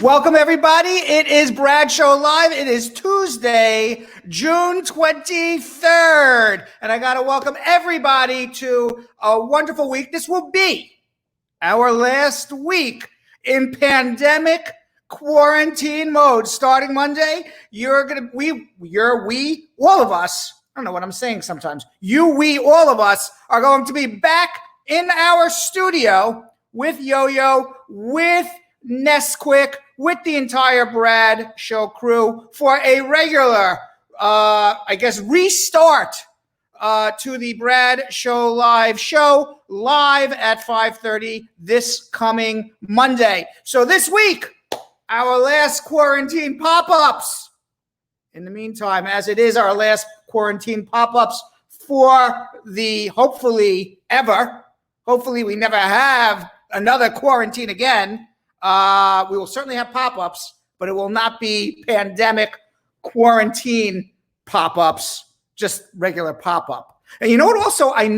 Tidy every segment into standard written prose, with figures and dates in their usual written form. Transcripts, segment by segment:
Welcome, everybody. It is Brad Show Live. It is Tuesday, June 23rd. And I got to welcome everybody to a wonderful week. This will be our last week in pandemic quarantine mode. Starting Monday, all of us, I don't know what I'm saying sometimes. All of us are going to be back in our studio with Yo-Yo, with Nesquik, with the entire Brad Show crew for a regular, restart to the Brad Show Live show, live at 5:30 this coming Monday. So this week, our last quarantine pop-ups. In the meantime, as it is our last quarantine pop-ups for the hopefully we never have another quarantine again. We will certainly have pop-ups, but it will not be pandemic quarantine pop-ups, just regular pop-up. And you know what? Also, I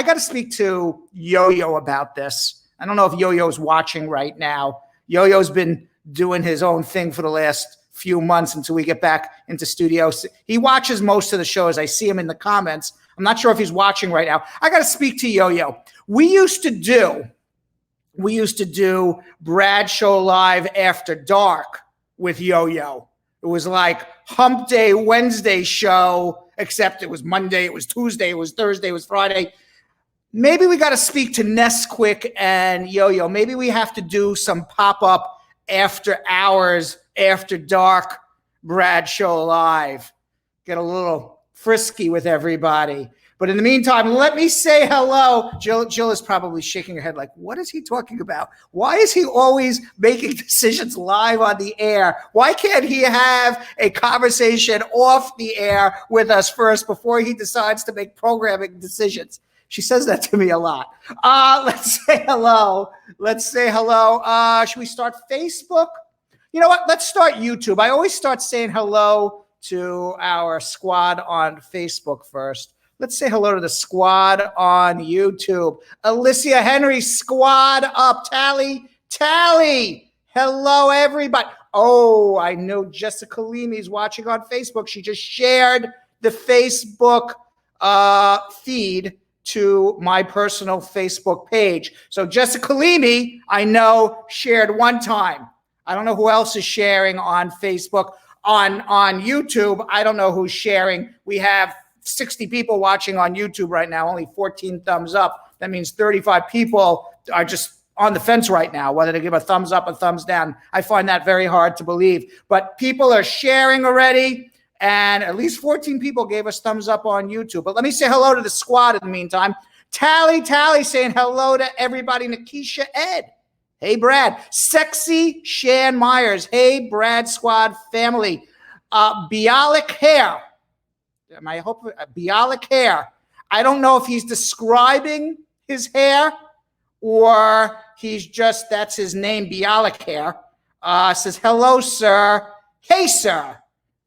got to speak to Yo-Yo about this. I don't know if Yo-Yo's watching right now. Yo-Yo's been doing his own thing for the last few months until we get back into studios. He watches most of the shows. I see him in the comments. I'm not sure if he's watching right now. I got to speak to Yo-Yo. We used to do Brad Show Live After Dark with Yo-Yo. It was like Hump Day Wednesday show, except it was Monday, it was Tuesday, it was Thursday, it was Friday. Maybe we got to speak to Nesquik and Yo-Yo. Maybe we have to do some pop-up after hours, after dark Brad Show Live. Get a little frisky with everybody. But in the meantime, let me say hello. Jill is probably shaking her head like, what is he talking about? Why is he always making decisions live on the air? Why can't he have a conversation off the air with us first before he decides to make programming decisions? She says that to me a lot. Let's say hello. Should we start Facebook? You know what? Let's start YouTube. I always start saying hello to our squad on Facebook first. Let's say hello to the squad on YouTube. Alicia Henry, squad up. Tally. Hello, everybody. Oh, I know Jessica Leamy's watching on Facebook. She just shared the Facebook feed to my personal Facebook page. So Jessica Leamy, I know, shared one time. I don't know who else is sharing on Facebook. On YouTube, I don't know who's sharing. We have 60 people watching on YouTube right now, only 14 thumbs up. That means 35 people are just on the fence right now, whether to give a thumbs up or thumbs down. I find that very hard to believe. But people are sharing already, and at least 14 people gave us thumbs up on YouTube. But let me say hello to the squad in the meantime. Tally saying hello to everybody. Nikisha Ed. Hey, Brad. Sexy Shan Myers. Hey, Brad Squad family. Bialik Hair. Bialik Hair. I don't know if he's describing his hair or that's his name, Bialik Hair. Says, hello, sir. Hey, sir.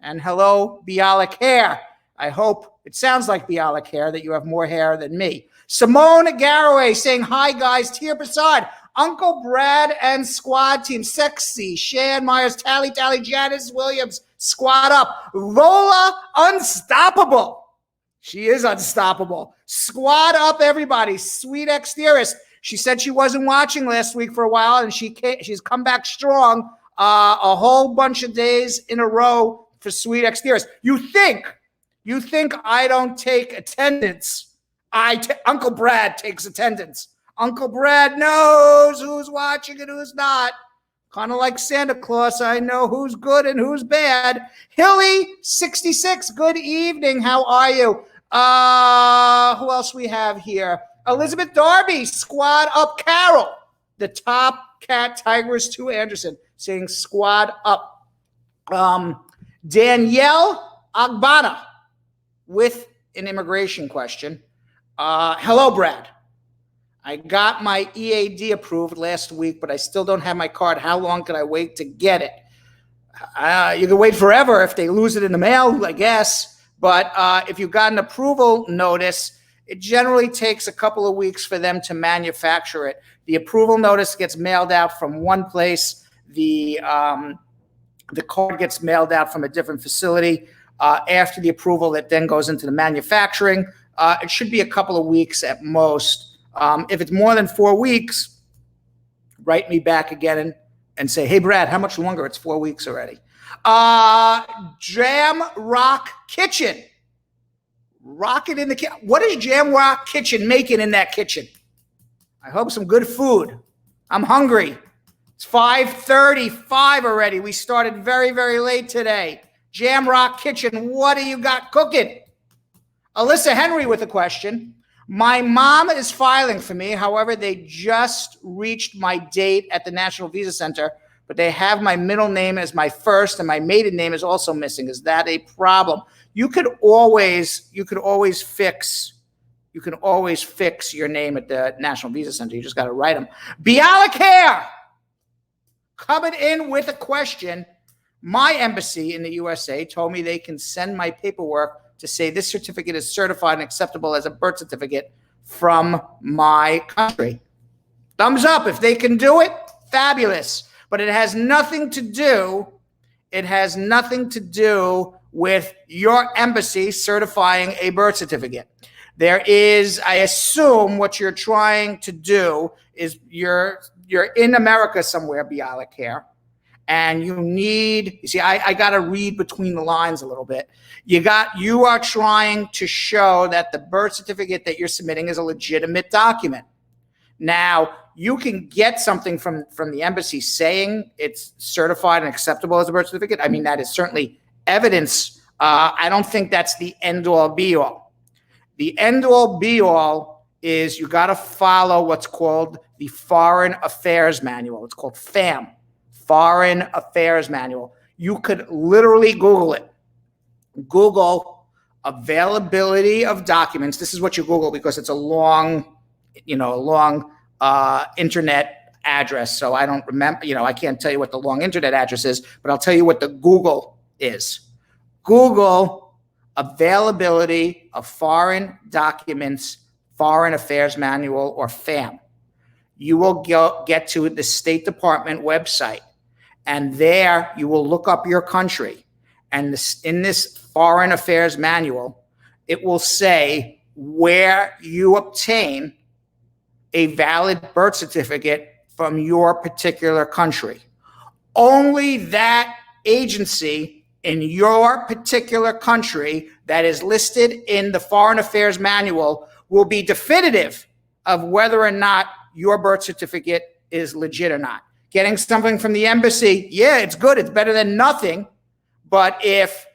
And hello, Bialik Hair. I hope it sounds like Bialik Hair, that you have more hair than me. Simone Garraway saying, hi, guys. Tia Prasad. Uncle Brad and squad team. Sexy. Shan Myers. Tally. Janice Williams. Squad up. Lola Unstoppable. She is unstoppable. Squad up, everybody. Sweet Exterist. She said she wasn't watching last week for a while, and she's come back strong a whole bunch of days in a row for Sweet Exterist. You think I don't take attendance? Uncle Brad takes attendance. Uncle Brad knows who's watching and who's not. Kind of like Santa Claus, I know who's good and who's bad. Hilly66, good evening. How are you? Who else we have here? Elizabeth Darby, squad up. Carol, the Top Cat Tigress 2 Anderson, saying squad up. Danielle Agbana with an immigration question. Hello, Brad. I got my EAD approved last week, but I still don't have my card. How long can I wait to get it? You can wait forever if they lose it in the mail, I guess. But if you got an approval notice, it generally takes a couple of weeks for them to manufacture it. The approval notice gets mailed out from one place, the card gets mailed out from a different facility. After the approval, it then goes into the manufacturing. It should be a couple of weeks at most. If it's more than 4 weeks, write me back again and say, hey, Brad, how much longer? It's 4 weeks already. Jam Rock Kitchen. Rocket in the kitchen. What is Jam Rock Kitchen making in that kitchen? I hope some good food. I'm hungry. It's 5:35 already. We started very, very late today. Jam Rock Kitchen, what do you got cooking? Alyssa Henry with a question. My mom is filing for me. However, they just reached my date at the National Visa Center, but they have my middle name as my first and my maiden name is also missing. Is that a problem? You could always fix your name at the National Visa Center. You just got to write them. Biala Care coming in with a question. My embassy in the USA told me they can send my paperwork to say this certificate is certified and acceptable as a birth certificate from my country. Thumbs up if they can do it. Fabulous. But it has nothing to do with your embassy certifying a birth certificate. There is, I assume what you're trying to do is you're in America somewhere, Biala Care, and I got to read between the lines a little bit. You are trying to show that the birth certificate that you're submitting is a legitimate document. Now, you can get something from the embassy saying it's certified and acceptable as a birth certificate. I mean, that is certainly evidence. I don't think that's the end-all, be-all. The end-all, be-all is you got to follow what's called the Foreign Affairs Manual. It's called FAM, Foreign Affairs Manual. You could literally Google it. Google availability of documents. This is what you Google because it's a long internet address. So I don't remember, I can't tell you what the long internet address is, but I'll tell you what the Google is. Google availability of foreign documents, Foreign Affairs Manual, or FAM. You will get to the State Department website, and there you will look up your country. And in this Foreign Affairs Manual, it will say where you obtain a valid birth certificate from your particular country. Only that agency in your particular country that is listed in the Foreign Affairs Manual will be definitive of whether or not your birth certificate is legit or not. Getting something from the embassy, yeah, it's good. It's better than nothing. But if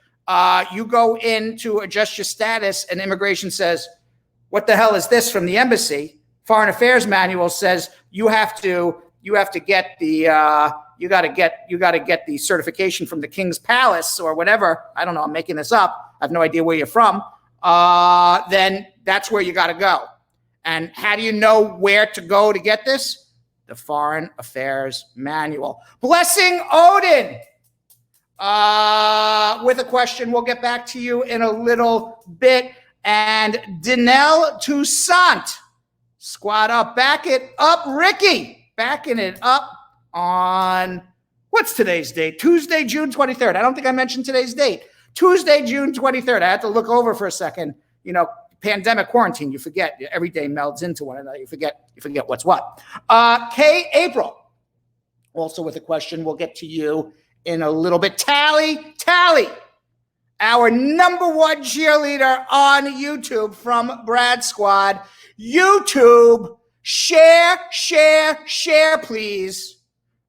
you go in to adjust your status and immigration says, what the hell is this from the embassy? Foreign Affairs Manual says you have to get the you got to get the certification from the King's Palace or whatever. I don't know. I'm making this up. I have no idea where you're from. Then that's where you got to go. And how do you know where to go to get this? The Foreign Affairs Manual. Blessing Odin with a question. We'll get back to you in a little bit. And Danelle Toussaint, squad up, back it up, Ricky, backing it up on, what's today's date? Tuesday, June 23rd. I don't think I mentioned today's date. Tuesday, June 23rd. I had to look over for a second. Pandemic quarantine, you forget. Every day melds into one another. You forget what's what. Kay April, also with a question. We'll get to you in a little bit. Tally, our number one cheerleader on YouTube from Brad Squad. YouTube, share, please.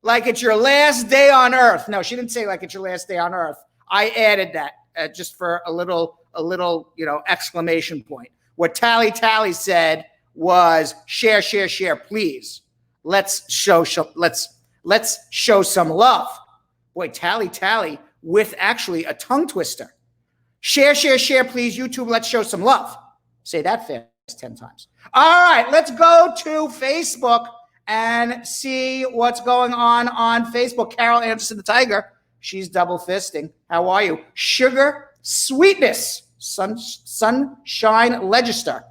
Like it's your last day on earth. No, she didn't say like it's your last day on earth. I added that just for a little, exclamation point. What Tally said was share, please. Let's show some love. Boy, Tally with actually a tongue twister. Share, please. YouTube, let's show some love. Say that fast 10 times. All right, let's go to Facebook and see what's going on Facebook. Carol Anderson, the Tiger. She's double fisting. How are you? Sugar Sweetness. Sunshine Legister.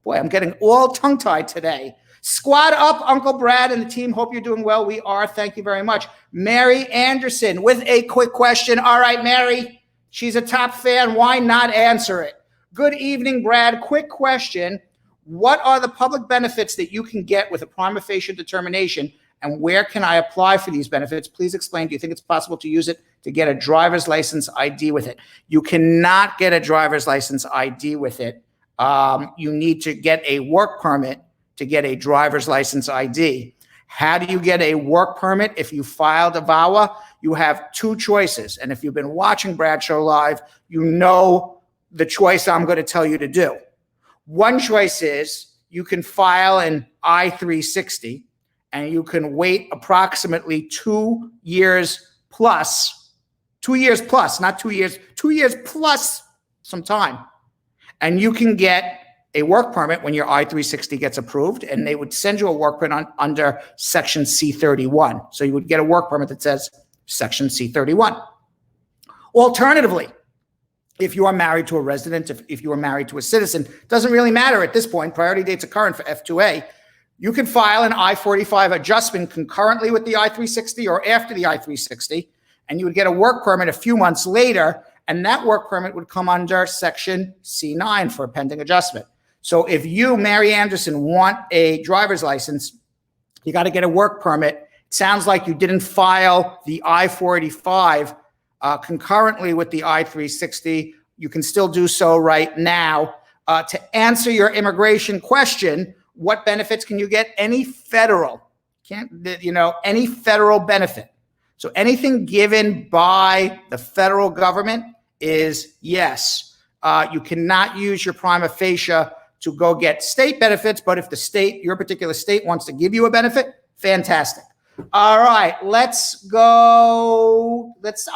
Boy, I'm getting all tongue-tied today. Squad up, Uncle Brad and the team. Hope you're doing well. We are. Thank you very much. Mary Anderson with a quick question. All right, Mary. She's a top fan. Why not answer it? Good evening, Brad. Quick question. What are the public benefits that you can get with a prima facie determination, and where can I apply for these benefits? Please explain. Do you think it's possible to use it to get a driver's license ID with it? You cannot get a driver's license ID with it. You need to get a work permit to get a driver's license ID. How do you get a work permit? If you filed a VAWA, you have two choices. And if you've been watching Bradshaw Live, you know the choice I'm going to tell you to do. One choice is you can file an I-360 and you can wait approximately 2 years plus, 2 years plus, not 2 years, 2 years plus some time. And you can get a work permit when your I-360 gets approved, and they would send you a work permit under Section C-31. So you would get a work permit that says Section C-31. Alternatively, if you are married to a resident, if you are married to a citizen, doesn't really matter at this point. Priority dates are current for F2A. You can file an I-45 adjustment concurrently with the I-360 or after the I-360, and you would get a work permit a few months later, and that work permit would come under Section C-9 for a pending adjustment. So if you, Mary Anderson, want a driver's license, you got to get a work permit. It sounds like you didn't file the I-485 concurrently with the I-360. You can still do so right now. To answer your immigration question, what benefits can you get? Any federal, any federal benefit. So anything given by the federal government is yes. You cannot use your prima facie to go get state benefits, but if the state, your particular state, wants to give you a benefit, fantastic. All right, let's go. Let's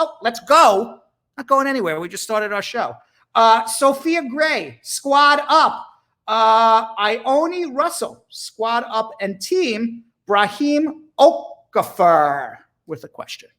go. Not going anywhere. We just started our show. Sophia Gray, squad up. Ione Russell, squad up, and team Brahim Okafor with a question.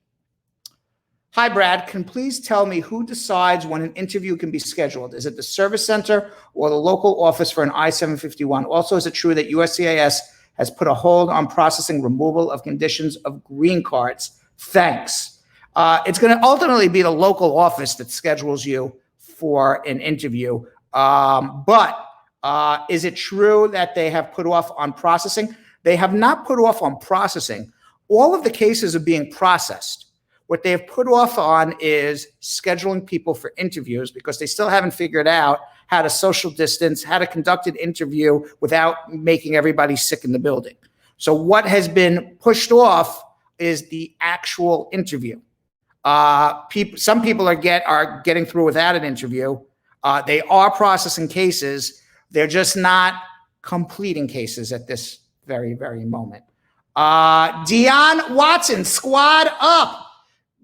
Hi, Brad. Can please tell me who decides when an interview can be scheduled? Is it the service center or the local office for an I-751? Also, is it true that USCIS has put a hold on processing removal of conditions of green cards? Thanks. It's going to ultimately be the local office that schedules you for an interview. But is it true that they have put off on processing? They have not put off on processing. All of the cases are being processed. What they have put off on is scheduling people for interviews because they still haven't figured out how to social distance, how to conduct an interview without making everybody sick in the building. So what has been pushed off is the actual interview. Some people are getting through without an interview. They are processing cases. They're just not completing cases at this very, very moment. Dion Watson, squad up.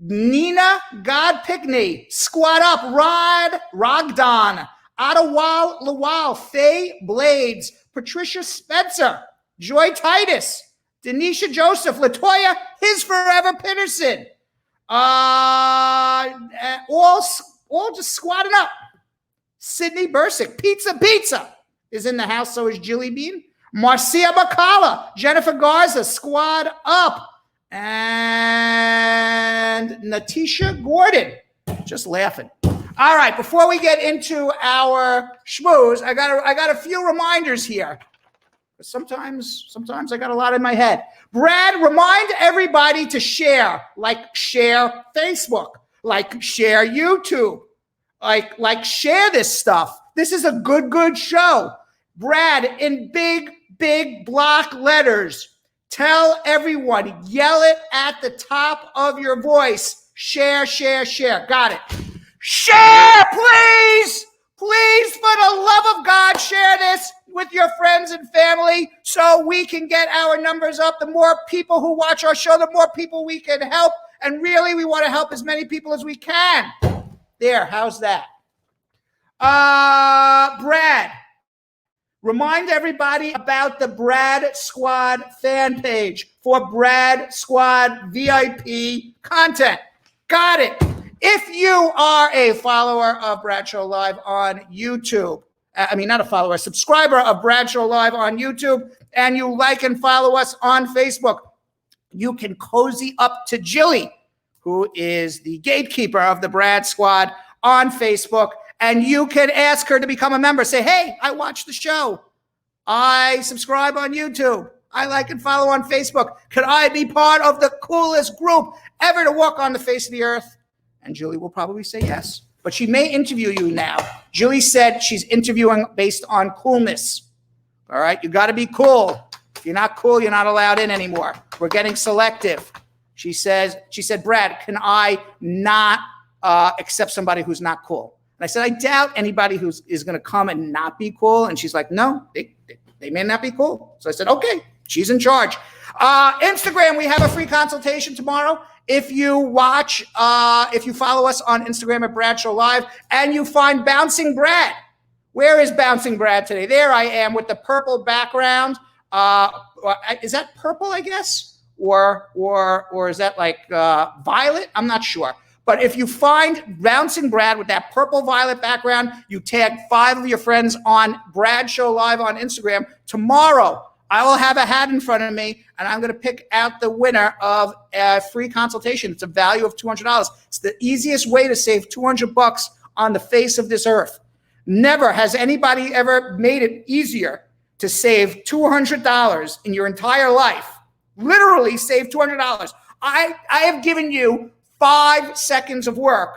Nina Godpickney, squad up. Rod Rogdon, Ottawa Lawal, Faye Blades, Patricia Spencer, Joy Titus, Denisha Joseph, Latoya, his forever Peterson. All just squatting up. Sydney Bursick, Pizza is in the house. So is Jilly Bean. Marcia Bacala, Jennifer Garza, squad up. And Natisha Gordon, just laughing. All right, before we get into our schmooze, I got a few reminders here. Sometimes I got a lot in my head. Brad, remind everybody to share, share Facebook, share YouTube, share this stuff. This is a good show. Brad, in big block letters, tell everyone, yell it at the top of your voice. Share. Got it. Share, please. Please, for the love of God, share this with your friends and family so we can get our numbers up. The more people who watch our show, the more people we can help. And really, we want to help as many people as we can. There, how's that? Brad, remind everybody about the Brad Squad fan page for Brad Squad VIP content. Got it. If you are a follower of Bradshaw Live on YouTube, not a follower, a subscriber of Bradshaw Live on YouTube, and you like and follow us on Facebook, you can cozy up to Jilly, who is the gatekeeper of the Brad Squad on Facebook, and you can ask her to become a member. Say, hey, I watch the show. I subscribe on YouTube. I like and follow on Facebook. Could I be part of the coolest group ever to walk on the face of the earth? And Julie will probably say yes. But she may interview you now. Julie said she's interviewing based on coolness. All right? You got to be cool. If you're not cool, you're not allowed in anymore. We're getting selective. She said, Brad, can I not accept somebody who's not cool? And I said, I doubt anybody is going to come and not be cool. And she's like, no, they may not be cool. So I said, okay, she's in charge. Instagram, we have a free consultation tomorrow. If you if you follow us on Instagram at Bradshaw Live and you find Bouncing Brad. Where is Bouncing Brad today? There I am with the purple background. Is that purple, I guess? Or is that like violet? I'm not sure. But if you find Bouncing Brad with that purple violet background, you tag 5 of your friends on Bradshaw Live on Instagram. Tomorrow, I will have a hat in front of me, and I'm going to pick out the winner of a free consultation. It's a value of $200. It's the easiest way to save $200 on the face of this earth. Never has anybody ever made it easier to save $200 in your entire life. Literally save $200. I have given you 5 seconds of work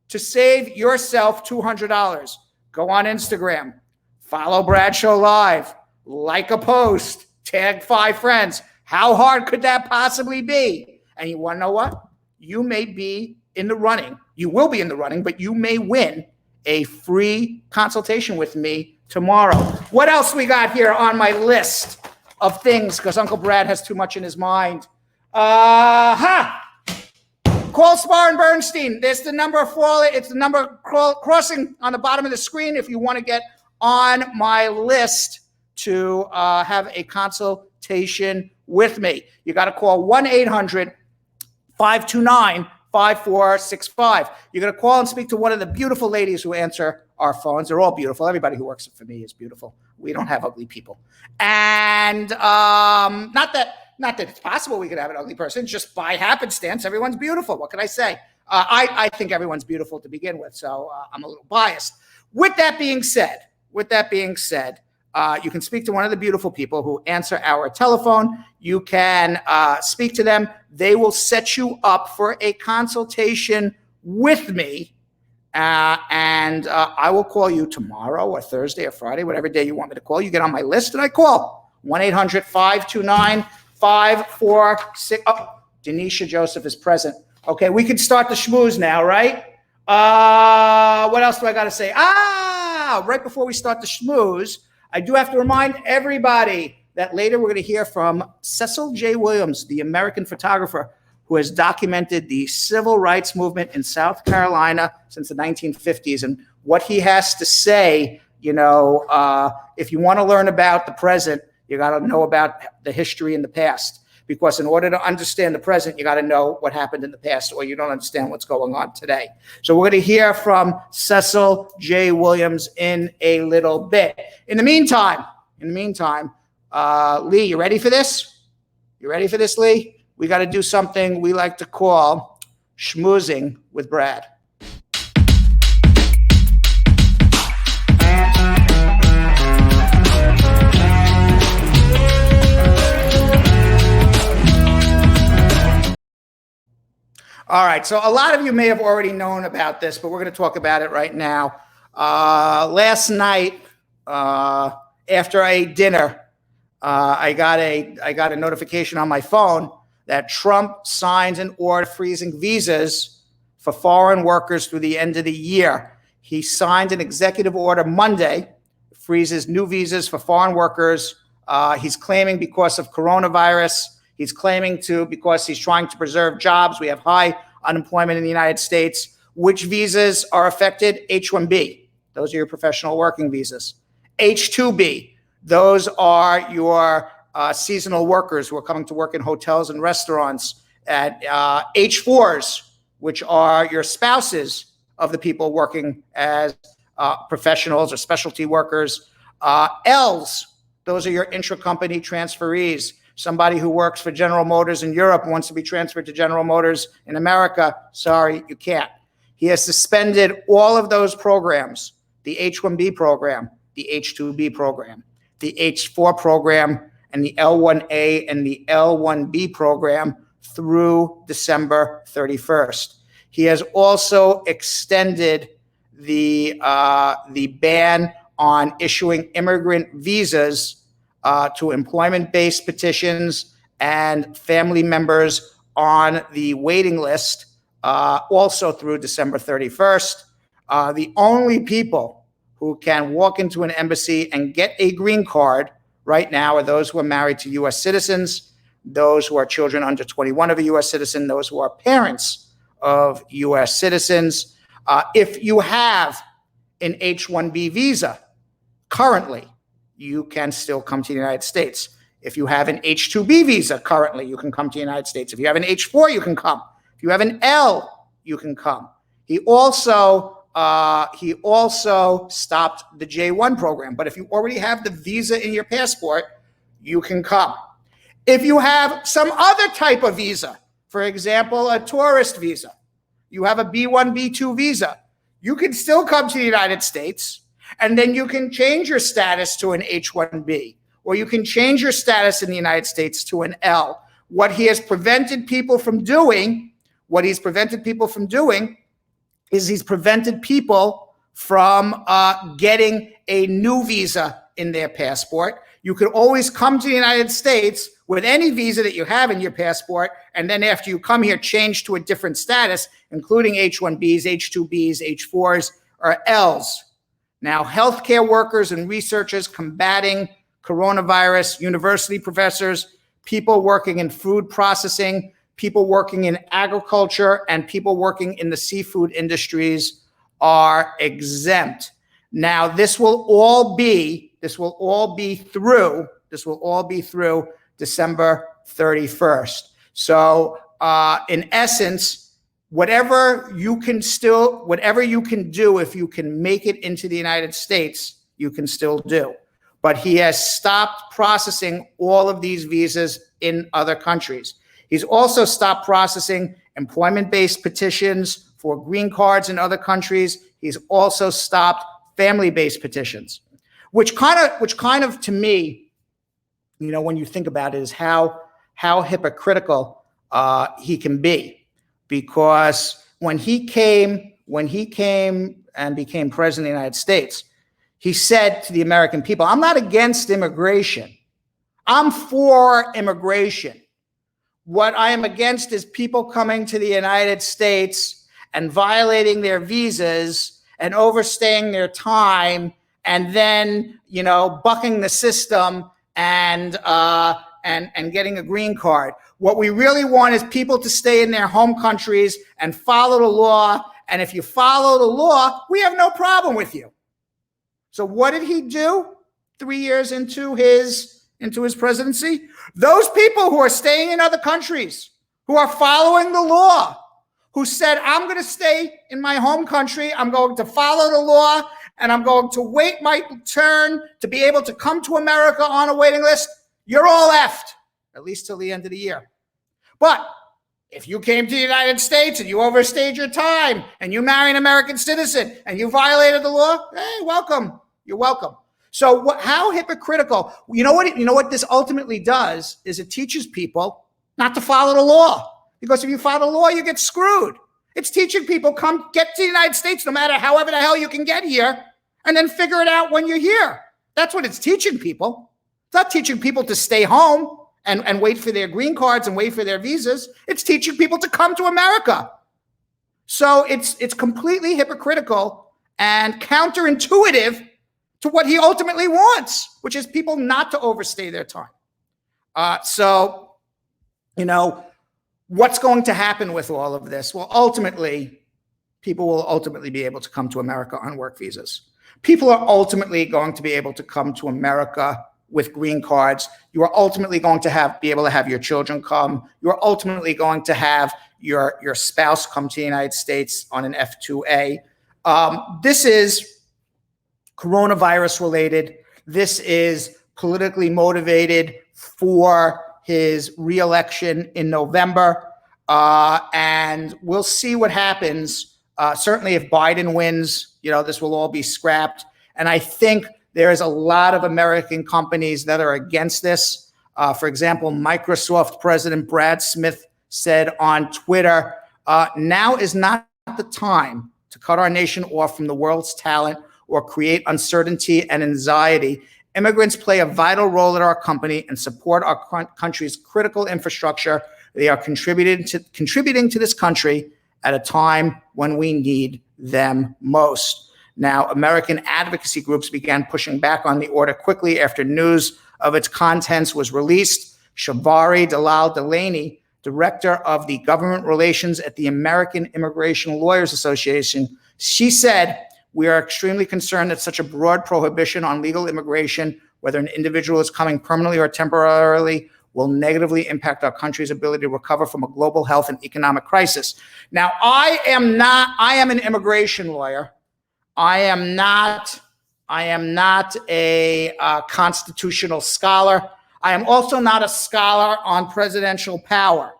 to save yourself $200. Go on Instagram, follow Bradshaw Live, like a post, tag 5 friends. How hard could that possibly be? And you want to know what? You may be in the running. You will be in the running, but you may win a free consultation with me tomorrow. What else we got here on my list of things? Because Uncle Brad has too much in his mind. Call Spar and Bernstein. There's the number it's the number crossing on the bottom of the screen if you want to get on my list to have a consultation with me. You got to call 1-800-529-5465. You're going to call and speak to one of the beautiful ladies who answer our phones. They're all beautiful. Everybody who works for me is beautiful. We don't have ugly people. And not that it's possible we could have an ugly person. Just by happenstance, everyone's beautiful. What can I say? I think everyone's beautiful to begin with, so I'm a little biased. With that being said, you can speak to one of the beautiful people who answer our telephone. You can speak to them. They will set you up for a consultation with me. And I will call you tomorrow or Thursday or Friday, whatever day you want me to call. You get on my list and I call 1-800-529-546. Oh, Denisha Joseph is present. Okay, we can start the schmooze now, right? What else do I got to say? Right before we start the schmooze, I do have to remind everybody that later we're going to hear from Cecil J. Williams, the American photographer who has documented the civil rights movement in South Carolina since the 1950s. And what he has to say, if you want to learn about the present, you got to know about the history in the past. Because in order to understand the present, you got to know what happened in the past, or you don't understand what's going on today. So we're going to hear from Cecil J. Williams in a little bit. In the meantime, Lee, you ready for this? You ready for this, Lee? We got to do something we like to call schmoozing with Brad. All right, so a lot of you may have already known about this, but we're going to talk about it right now. Last night, after I ate dinner, I got a notification on my phone that Trump signs an order freezing visas for foreign workers through the end of the year. He signed an executive order Monday, freezes new visas for foreign workers. He's claiming because of coronavirus. He's claiming because he's trying to preserve jobs. We have high unemployment in the United States. Which visas are affected? H-1B. Those are your professional working visas. H-2B. Those are your seasonal workers who are coming to work in hotels and restaurants. At H-4s, which are your spouses of the people working as professionals or specialty workers. Ls, those are your intra-company transferees. Somebody who works for General Motors in Europe wants to be transferred to General Motors in America. Sorry, you can't. He has suspended all of those programs, the H-1B program, the H-2B program, the H-4 program, and the L-1A and the L-1B program through December 31st. He has also extended the ban on issuing immigrant visas to employment-based petitions and family members on the waiting list, also through December 31st. The only people who can walk into an embassy and get a green card right now are those who are married to U.S. citizens, those who are children under 21 of a U.S. citizen, those who are parents of U.S. citizens. If you have an H-1B visa currently, you can still come to the United States. If you have an H-2B visa currently, you can come to the United States. If you have an H-4, you can come. If you have an L, you can come. He also stopped the J-1 program. But if you already have the visa in your passport, you can come. If you have some other type of visa, for example, a tourist visa, you have a B-1, B-2 visa, you can still come to the United States, and then you can change your status to an H-1B, or you can change your status in the United States to an L. What he has prevented people from doing, is he's prevented people from getting a new visa in their passport. You could always come to the United States with any visa that you have in your passport, and then after you come here, change to a different status, including H-1Bs, H-2Bs, H-4s, or Ls. Now, healthcare workers and researchers combating coronavirus, university professors, people working in food processing, people working in agriculture, and people working in the seafood industries are exempt. Now, this will all be through December 31st. So, in essence, whatever you can do, if you can make it into the United States, you can still do. But he has stopped processing all of these visas in other countries. He's also stopped processing employment-based petitions for green cards in other countries. He's also stopped family-based petitions, which kind of to me, when you think about it, is how hypocritical he can be. Because when he came and became president of the United States, he said to the American people, I'm not against immigration. I'm for immigration. What I am against is people coming to the United States and violating their visas and overstaying their time and then, bucking the system and getting a green card. What we really want is people to stay in their home countries and follow the law. And if you follow the law, we have no problem with you. So what did he do 3 years into his presidency? Those people who are staying in other countries, who are following the law, who said, I'm going to stay in my home country, I'm going to follow the law, and I'm going to wait my turn to be able to come to America on a waiting list, you're all effed, at least till the end of the year. But if you came to the United States and you overstayed your time and you marry an American citizen and you violated the law, hey, welcome. You're welcome. So how hypocritical. You know what this ultimately does is it teaches people not to follow the law. Because if you follow the law, you get screwed. It's teaching people, come get to the United States no matter however the hell you can get here, and then figure it out when you're here. That's what it's teaching people. It's not teaching people to stay home and wait for their green cards and wait for their visas. It's teaching people to come to America. So it's completely hypocritical and counterintuitive to what he ultimately wants, which is people not to overstay their time. What's going to happen with all of this? Well, ultimately, people will ultimately be able to come to America on work visas. People are ultimately going to be able to come to America with green cards. You are ultimately going to be able to have your children come. You are ultimately going to have your spouse come to the United States on an F-2A. This is coronavirus related. This is politically motivated for his reelection in November. And we'll see what happens. Certainly if Biden wins, this will all be scrapped. And I think there is a lot of American companies that are against this. For example, Microsoft President Brad Smith said on Twitter, now is not the time to cut our nation off from the world's talent or create uncertainty and anxiety. Immigrants play a vital role at our company and support our country's critical infrastructure. They are contributing to this country at a time when we need them most. Now, American advocacy groups began pushing back on the order quickly after news of its contents was released. Shavari Dalal Delaney, director of the government relations at the American Immigration Lawyers Association, she said, "We are extremely concerned that such a broad prohibition on legal immigration, whether an individual is coming permanently or temporarily, will negatively impact our country's ability to recover from a global health and economic crisis." Now, I am an immigration lawyer. I am not a constitutional scholar. I am also not a scholar on presidential power.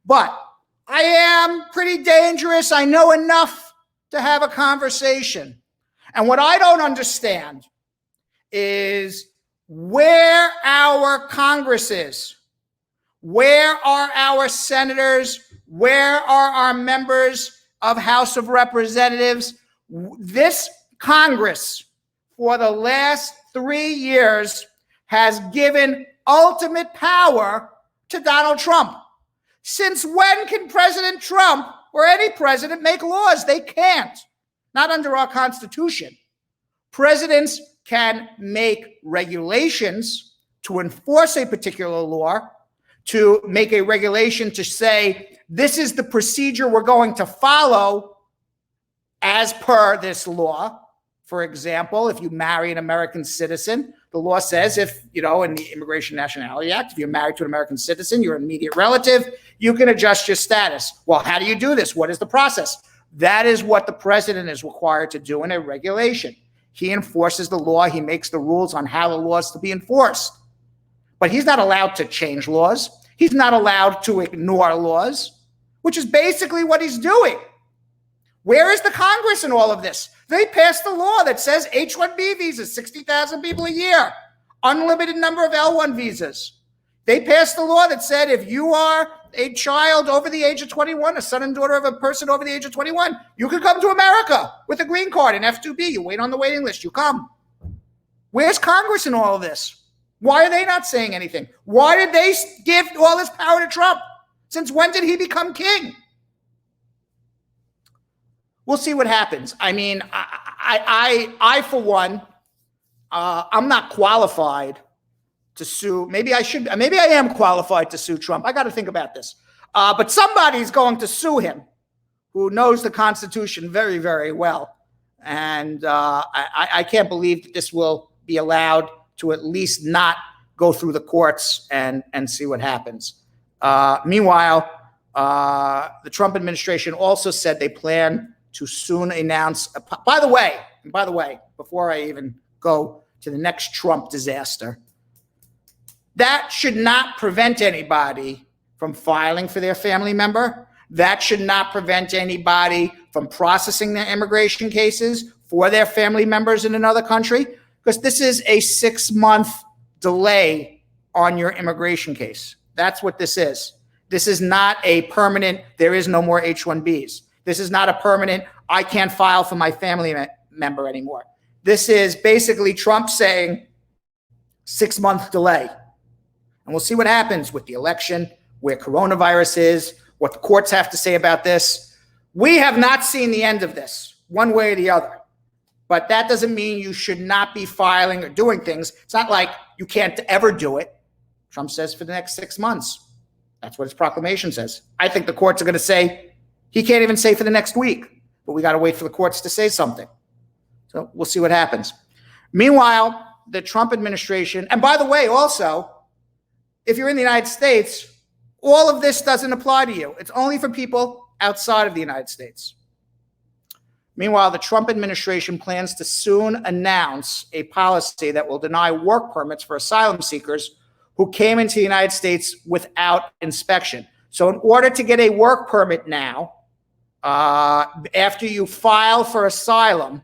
But I am pretty dangerous. I know enough to have a conversation. And what I don't understand is where our Congress is. Where are our senators? Where are our members of House of Representatives? This Congress, for the last 3 years, has given ultimate power to Donald Trump. Since when can President Trump or any president make laws? They can't. Not under our Constitution. Presidents can make regulations to enforce a particular law, to make a regulation to say, this is the procedure we're going to follow as per this law. For example, if you marry an American citizen, the law says in the Immigration Nationality Act, if you're married to an American citizen, you're an immediate relative, you can adjust your status. Well, how do you do this? What is the process? That is what the president is required to do in a regulation. He enforces the law. He makes the rules on how the law is to be enforced. But he's not allowed to change laws. He's not allowed to ignore laws, which is basically what he's doing. Where is the Congress in all of this? They passed a law that says H-1B visas, 60,000 people a year, unlimited number of L-1 visas. They passed a law that said if you are a child over the age of 21, a son and daughter of a person over the age of 21, you can come to America with a green card, an F-2B. You wait on the waiting list. You come. Where's Congress in all of this? Why are they not saying anything? Why did they give all this power to Trump? Since when did he become king? We'll see what happens. I mean, I for one, I'm not qualified to sue. Maybe I am qualified to sue Trump. I got to think about this. But somebody's going to sue him who knows the Constitution very, very well. And I can't believe that this will be allowed to at least not go through the courts and see what happens. Meanwhile, the Trump administration also said they plan to soon announce, by the way, before I even go to the next Trump disaster, that should not prevent anybody from filing for their family member. That should not prevent anybody from processing their immigration cases for their family members in another country, because this is a 6-month delay on your immigration case. That's what this is. This is not a permanent, there is no more H-1Bs. This is not a permanent, I can't file for my family member anymore. This is basically Trump saying 6-month delay. And we'll see what happens with the election, where coronavirus is, what the courts have to say about this. We have not seen the end of this, one way or the other. But that doesn't mean you should not be filing or doing things. It's not like you can't ever do it. Trump says for the next 6 months. That's what his proclamation says. I think the courts are going to say, he can't even say for the next week, but we got to wait for the courts to say something. So we'll see what happens. Meanwhile, the Trump administration, and by the way, also, if you're in the United States, all of this doesn't apply to you. It's only for people outside of the United States. Meanwhile, the Trump administration plans to soon announce a policy that will deny work permits for asylum seekers who came into the United States without inspection. So in order to get a work permit now, after you file for asylum,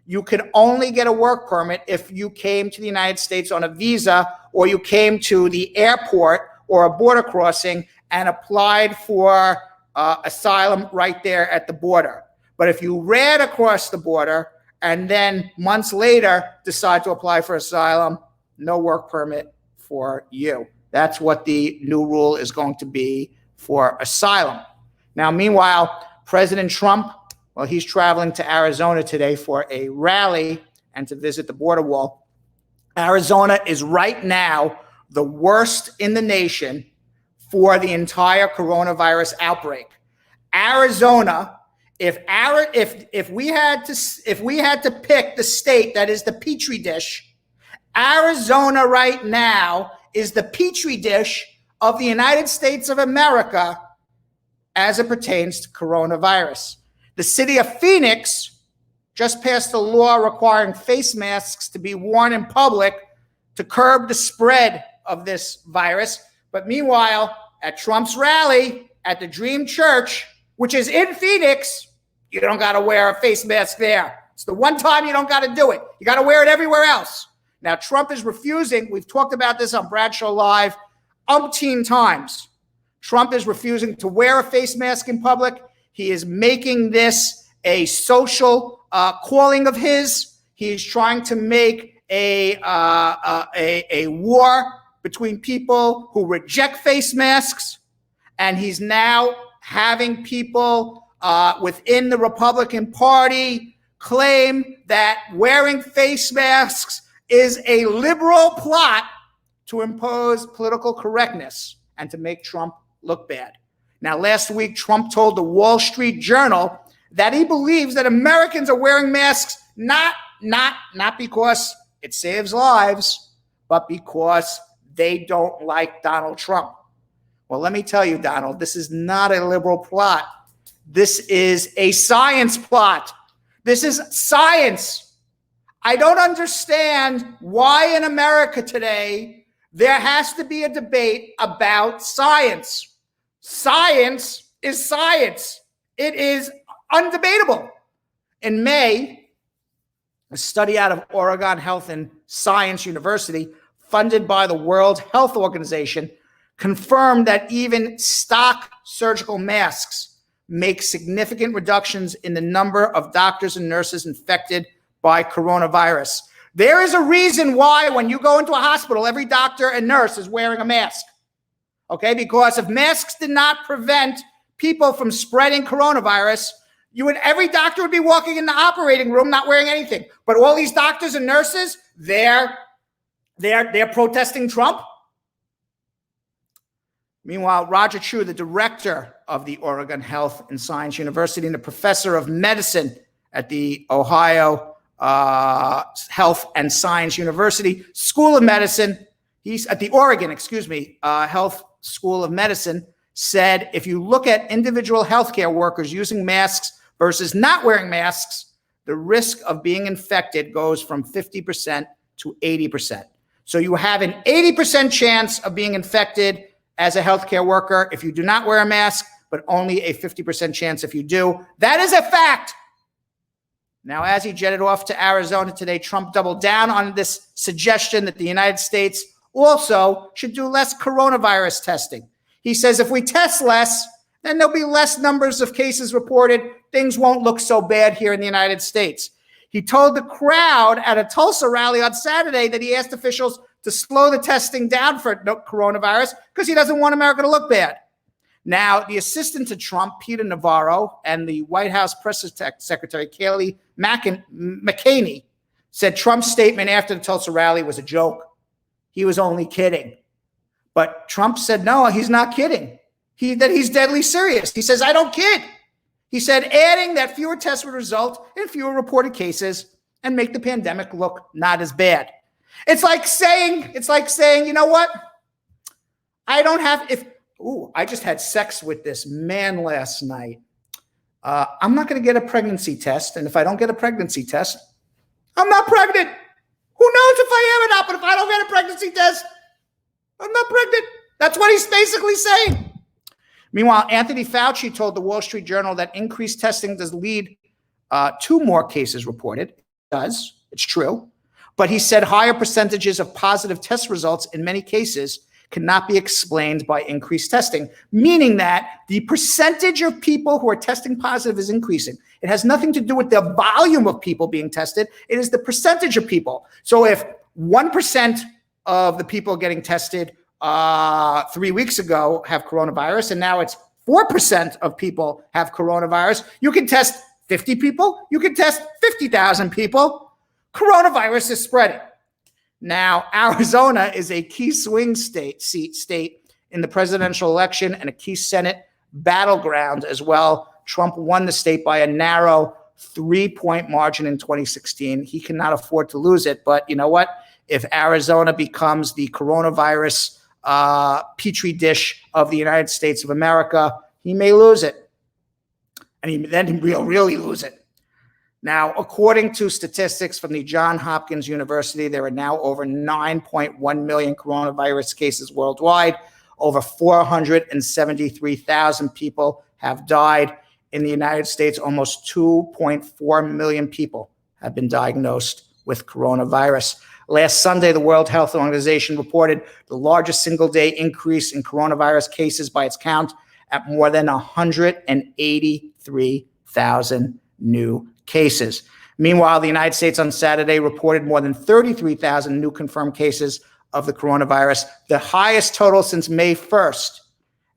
you can only get a work permit if you came to the United States on a visa, or you came to the airport or a border crossing and applied for asylum right there at the border. But if you ran across the border and then months later decide to apply for asylum, no work permit for you. That's what the new rule is going to be for asylum. Now, meanwhile, President Trump, well, he's traveling to Arizona today for a rally and to visit the border wall. Arizona is right now the worst in the nation for the entire coronavirus outbreak. Arizona, if we had to pick the state that is the petri dish, Arizona right now is the petri dish of the United States of America as it pertains to coronavirus. The city of Phoenix just passed a law requiring face masks to be worn in public to curb the spread of this virus. But meanwhile, at Trump's rally at the Dream Church, which is in Phoenix, you don't got to wear a face mask there. It's the one time you don't got to do it. You got to wear it everywhere else. Now, Trump is refusing. We've talked about this on Bradshaw Live umpteen times. Trump is refusing to wear a face mask in public. He is making this a social calling of his. He's trying to make a war between people who reject face masks. And he's now having people within the Republican Party claim that wearing face masks is a liberal plot to impose political correctness and to make Trump look bad. Now, last week, Trump told the Wall Street Journal that he believes that Americans are wearing masks not because it saves lives, but because they don't like Donald Trump. Well, let me tell you, Donald, this is not a liberal plot. This is a science plot. This is science. I don't understand why in America today there has to be a debate about science. Science is science. It is undebatable. In May, a study out of Oregon Health and Science University, funded by the World Health Organization, confirmed that even stock surgical masks make significant reductions in the number of doctors and nurses infected by coronavirus. There is a reason why when you go into a hospital, every doctor and nurse is wearing a mask. Okay, because if masks did not prevent people from spreading coronavirus, every doctor would be walking in the operating room not wearing anything. But all these doctors and nurses, they're protesting Trump. Meanwhile, Roger Chu, the director of the Oregon Health and Science University and a professor of medicine at the Ohio Health and Science University School of Medicine, he's at the Oregon, Health School of Medicine, said if you look at individual healthcare workers using masks versus not wearing masks, the risk of being infected goes from 50% to 80%. So you have an 80% chance of being infected as a healthcare worker if you do not wear a mask, but only a 50% chance if you do. That is a fact. Now, as he jetted off to Arizona today, Trump doubled down on this suggestion that the United States also should do less coronavirus testing. He says if we test less, then there'll be less numbers of cases reported. Things won't look so bad here in the United States. He told the crowd at a Tulsa rally on Saturday that he asked officials to slow the testing down for coronavirus because he doesn't want America to look bad. Now, the assistant to Trump, Peter Navarro, and the White House press secretary, Kayleigh McEnany, said Trump's statement after the Tulsa rally was a joke. He was only kidding. But Trump said, no, he's not kidding. That he's deadly serious. He says, I don't kid. He said, adding that fewer tests would result in fewer reported cases and make the pandemic look not as bad. It's like saying, you know what? I just had sex with this man last night. I'm not going to get a pregnancy test. And if I don't get a pregnancy test, I'm not pregnant. Who knows if I am or not? But if I don't get a pregnancy test, I'm not pregnant. That's what he's basically saying. Meanwhile, Anthony Fauci told the Wall Street Journal that increased testing does lead to more cases reported. It does. It's true. But he said higher percentages of positive test results in many cases cannot be explained by increased testing, meaning that the percentage of people who are testing positive is increasing. It has nothing to do with the volume of people being tested. It is the percentage of people. So if 1% of the people getting tested 3 weeks ago have coronavirus, and now it's 4% of people have coronavirus, you can test 50 people, you can test 50,000 people. Coronavirus is spreading. Now, Arizona is a key swing state in the presidential election and a key Senate battleground as well. Trump won the state by a narrow 3-point margin in 2016. He cannot afford to lose it. But you know what? If Arizona becomes the coronavirus petri dish of the United States of America, he may lose it. And then he'll really lose it. Now, according to statistics from the Johns Hopkins University, there are now over 9.1 million coronavirus cases worldwide. Over 473,000 people have died. In the United States, almost 2.4 million people have been diagnosed with coronavirus. Last Sunday, the World Health Organization reported the largest single-day increase in coronavirus cases by its count at more than 183,000 new cases. Meanwhile, the United States on Saturday reported more than 33,000 new confirmed cases of the coronavirus, the highest total since May 1st.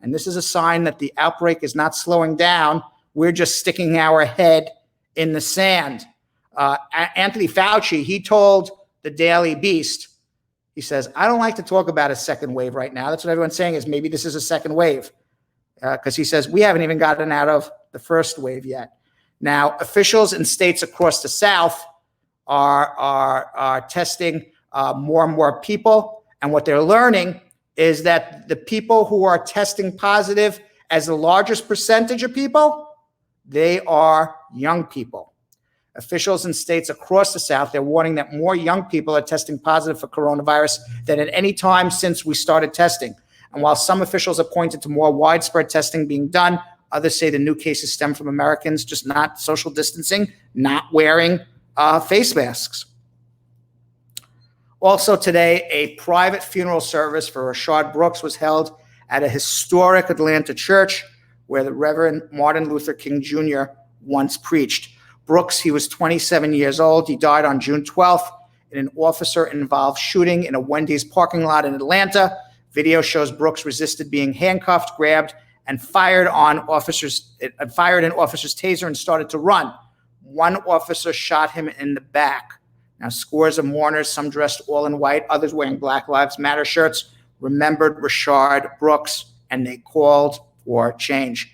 And this is a sign that the outbreak is not slowing down. We're just sticking our head in the sand. Anthony Fauci, he told the Daily Beast, he says, I don't like to talk about a second wave right now. That's what everyone's saying, is maybe this is a second wave. Because he says, we haven't even gotten out of the first wave yet. Now, officials in states across the South are testing more and more people. And what they're learning is that the people who are testing positive as the largest percentage of people, they are young people. Officials in states across the South, they're warning that more young people are testing positive for coronavirus than at any time since we started testing. And while some officials have pointed to more widespread testing being done, others say the new cases stem from Americans just not social distancing, not wearing face masks. Also today, a private funeral service for Rayshard Brooks was held at a historic Atlanta church where the Reverend Martin Luther King Jr. once preached. Brooks, he was 27 years old. He died on June 12th in an officer-involved shooting in a Wendy's parking lot in Atlanta. Video shows Brooks resisted being handcuffed, grabbed, and fired an officer's taser and started to run. One officer shot him in the back. Now, scores of mourners, some dressed all in white, others wearing Black Lives Matter shirts, remembered Rayshard Brooks, and they called for change.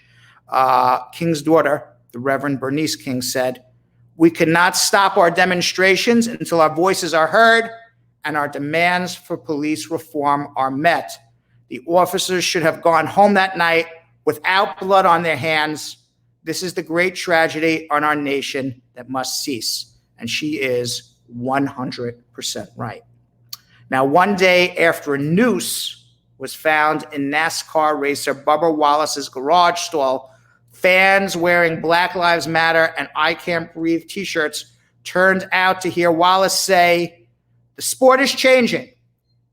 King's daughter, the Reverend Bernice King, said, "We cannot stop our demonstrations until our voices are heard and our demands for police reform are met. The officers should have gone home that night without blood on their hands. This is the great tragedy on our nation that must cease." And she is 100% right. Now, one day after a noose was found in NASCAR racer Bubba Wallace's garage stall, fans wearing Black Lives Matter and I Can't Breathe t-shirts turned out to hear Wallace say, "The sport is changing,"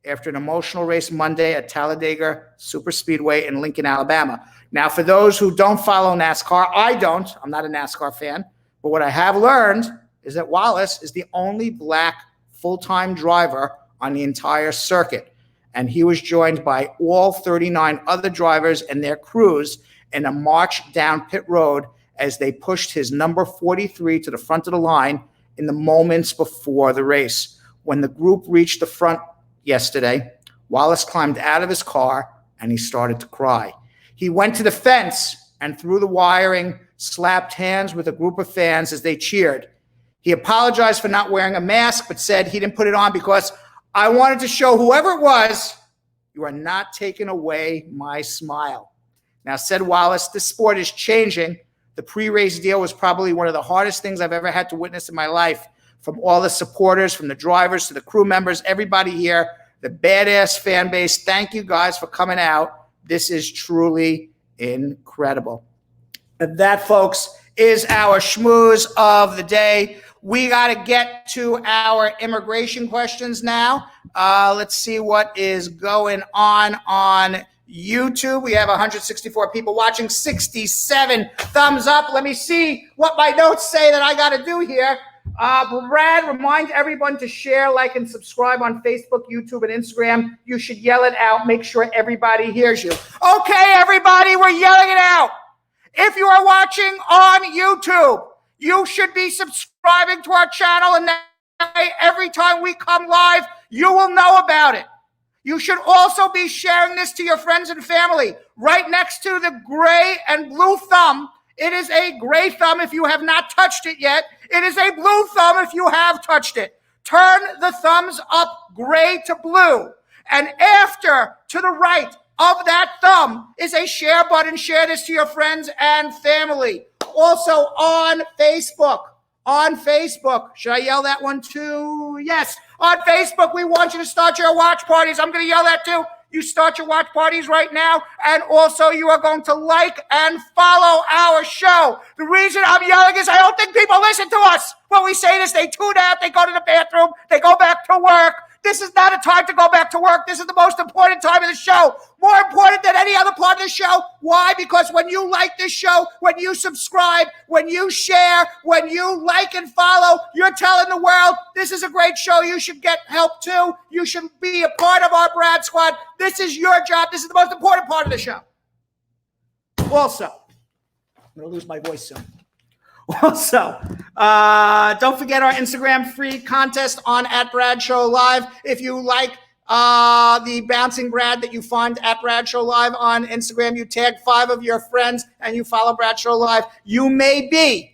after an emotional race Monday at Talladega Superspeedway in Lincoln, Alabama. Now, for those who don't follow NASCAR, I don't. I'm not a NASCAR fan. But what I have learned is that Wallace is the only Black full-time driver on the entire circuit. And he was joined by all 39 other drivers and their crews in a march down pit road as they pushed his number 43 to the front of the line in the moments before the race. When the group reached the front yesterday, Wallace climbed out of his car and he started to cry. He went to the fence and through the wiring, slapped hands with a group of fans as they cheered. He apologized for not wearing a mask, but said he didn't put it on because I wanted to show whoever it was, you are not taking away my smile. Now, said Wallace, this sport is changing. The pre-race deal was probably one of the hardest things I've ever had to witness in my life, from all the supporters, from the drivers to the crew members, everybody here, the badass fan base. Thank you guys for coming out. This is truly incredible. And that, folks, is our schmooze of the day. We got to get to our immigration questions now. Let's see what is going on YouTube. We have 164 people watching, 67 thumbs up. Let me see what my notes say that I got to do here. Brad, remind everyone to share, like, and subscribe on Facebook, YouTube, and Instagram. You should yell it out. Make sure everybody hears you. Okay, everybody, we're yelling it out. If you are watching on YouTube, you should be subscribing to our channel, and that way, every time we come live, you will know about it. You should also be sharing this to your friends and family. Right next to the gray and blue thumb, it is a gray thumb if you have not touched it yet. It is a blue thumb if you have touched it. Turn the thumbs up gray to blue. And after, to the right of that thumb, is a share button. Share this to your friends and family. Also on Facebook. On Facebook. Should I yell that one too? Yes. On Facebook, we want you to start your watch parties. I'm going to yell that too. You start your watch parties right now. And also, you are going to like and follow our show. The reason I'm yelling is I don't think people listen to us. When we say this, they tune out, they go to the bathroom, they go back to work. This is not a time to go back to work. This is the most important time of the show. More important than any other part of the show. Why? Because when you like this show, when you subscribe, when you share, when you like and follow, you're telling the world, this is a great show. You should get help too. You should be a part of our Brad Squad. This is your job. This is the most important part of the show. Also, I'm going to lose my voice soon. Also, don't forget our Instagram free contest on @BradShowLive. If you like the Bouncing Brad that you find at Brad Show Live on Instagram, you tag 5 of your friends and you follow Brad Show Live. You may be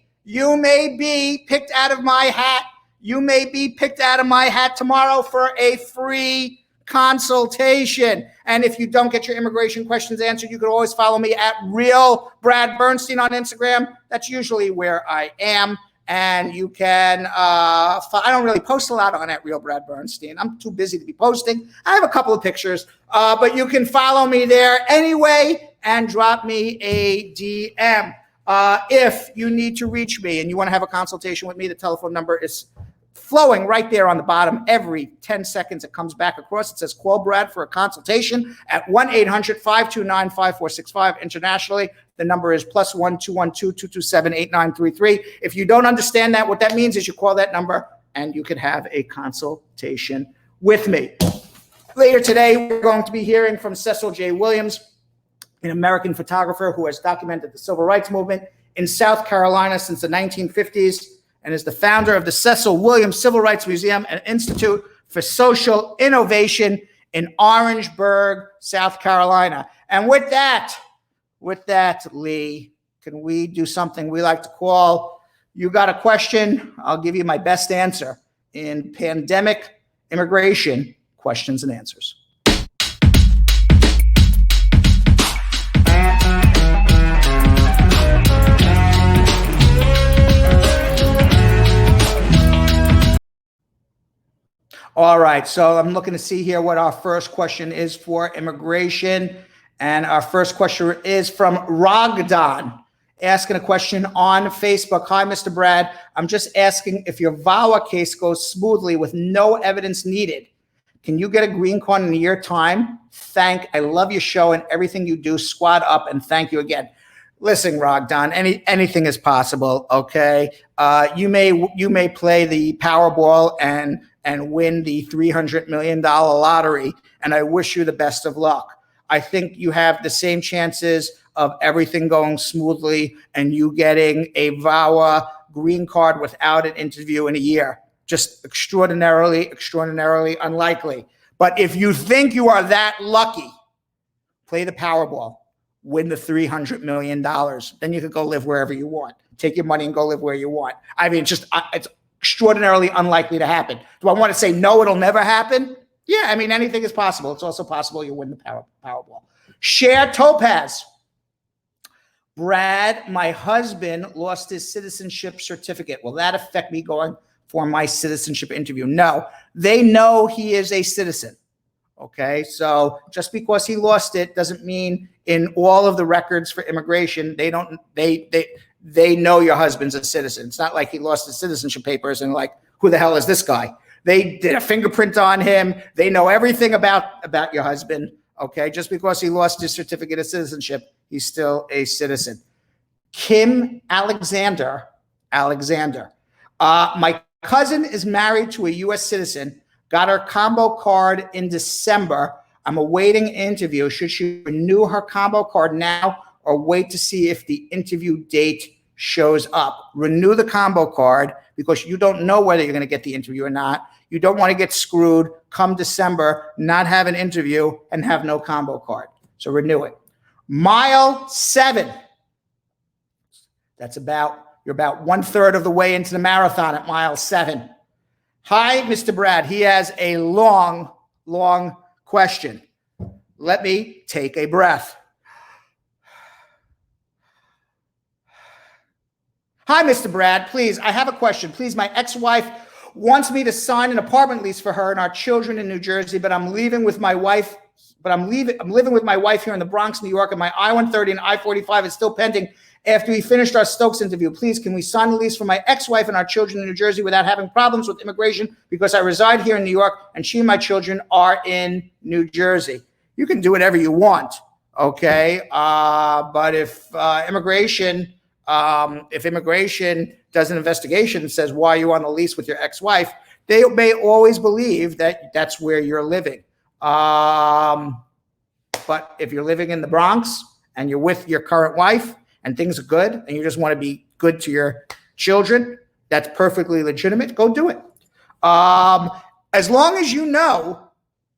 picked out of my hat. You may be picked out of my hat tomorrow for a free consultation. And if you don't get your immigration questions answered, you can always follow me at Real Brad Bernstein on Instagram. That's usually where I am. And you can, I don't really post a lot on at Real Brad Bernstein. I'm too busy to be posting. I have a couple of pictures, but you can follow me there anyway and drop me a DM. If you need to reach me and you want to have a consultation with me, the telephone number is flowing right there on the bottom. Every 10 seconds it comes back across. It says call Brad for a consultation at 1-800-529-5465. Internationally, the number is +1 212-227-8933. If you don't understand that, what that means is you call that number and you can have a consultation with me. Later today, we're going to be hearing from Cecil J. Williams, an American photographer who has documented the civil rights movement in South Carolina since the 1950s. And is the founder of the Cecil Williams Civil Rights Museum and Institute for Social Innovation in Orangeburg, South Carolina. And with that, Lee, can we do something we like to call, you got a question, I'll give you my best answer in pandemic immigration questions and answers. All right, so I'm looking to see here what our first question is for immigration. And our first question is from Ragdan, asking a question on Facebook. Hi, Mr. Brad. I'm just asking if your VAWA case goes smoothly with no evidence needed. Can you get a green card in a year time? I love your show and everything you do. Squad up and thank you again. Listen, Ragdan, anything is possible, okay? You may play the Powerball and win the $300 million lottery, and I wish you the best of luck. I think you have the same chances of everything going smoothly and you getting a VAWA green card without an interview in a year. Just extraordinarily unlikely. But if you think you are that lucky, play the Powerball, win the $300 million. Then you could go live wherever you want. Take your money and go live where you want. I mean, it's extraordinarily unlikely to happen. Do I want to say no, it'll never happen? Yeah, I mean, anything is possible. It's also possible you win the Powerball. Share Topaz. Brad, my husband lost his citizenship certificate. Will that affect me going for my citizenship interview? No, they know he is a citizen. Okay, so just because he lost it doesn't mean in all of the records for immigration, they know your husband's a citizen. It's not like he lost his citizenship papers and like, who the hell is this guy? They did a fingerprint on him. They know everything about your husband. Okay, just because he lost his certificate of citizenship, he's still a citizen. Kim Alexander. My cousin is married to a U.S. citizen. Got her combo card in December. I'm awaiting an interview. Should she renew her combo card now or wait to see if the interview date shows up? Renew the combo card because you don't know whether you're going to get the interview or not. You don't want to get screwed come December, not have an interview and have no combo card. So renew it. Mile 7. You're about 1/3 of the way into the marathon at mile 7. Hi, Mr. Brad. He has a long question. Let me take a breath. Hi, Mr. Brad. Please, I have a question. Please, my ex-wife wants me to sign an apartment lease for her and our children in New Jersey, but I'm living with my wife here in the Bronx, New York, and my I-130 and I-45 is still pending after we finished our Stokes interview. Please, can we sign the lease for my ex-wife and our children in New Jersey without having problems with immigration because I reside here in New York and she and my children are in New Jersey? You can do whatever you want, okay? But if immigration does an investigation and says, why are you on the lease with your ex-wife, they may always believe that that's where you're living. But if you're living in the Bronx and you're with your current wife and things are good and you just want to be good to your children, that's perfectly legitimate. Go do it. As long as you know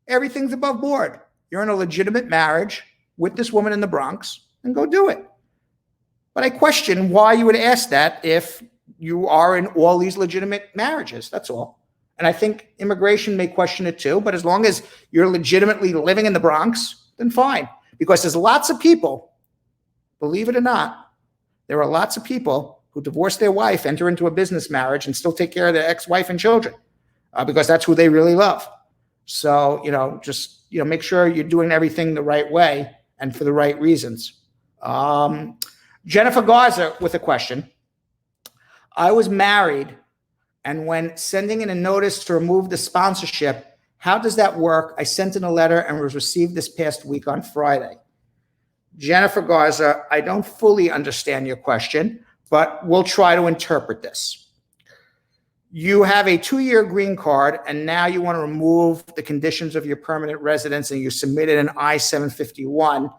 everything's above board, you're in a legitimate marriage with this woman in the Bronx, and go do it. But I question why you would ask that if you are in all these legitimate marriages. That's all. And I think immigration may question it too, but as long as you're legitimately living in the Bronx, then fine. Because there's lots of people, believe it or not, there are lots of people who divorce their wife, enter into a business marriage, and still take care of their ex-wife and children because that's who they really love. So, just, make sure you're doing everything the right way and for the right reasons. Jennifer Garza with a question. I was married, and when sending in a notice to remove the sponsorship, how does that work? I sent in a letter and was received this past week on Friday. Jennifer Garza, I don't fully understand your question, but we'll try to interpret this. You have a 2-year green card, and now you want to remove the conditions of your permanent residence, and you submitted an I-751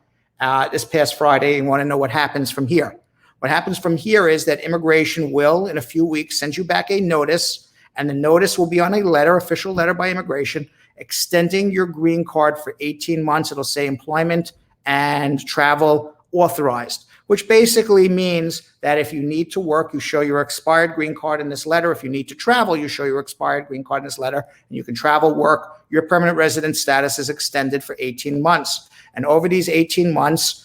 this past Friday. You want to know what happens from here. What happens from here is that immigration will, in a few weeks, send you back a notice, and the notice will be on a letter, official letter by immigration, extending your green card for 18 months. It'll say employment and travel authorized, which basically means that if you need to work, you show your expired green card in this letter. If you need to travel, you show your expired green card in this letter, and you can travel, work. Your permanent resident status is extended for 18 months. And over these 18 months,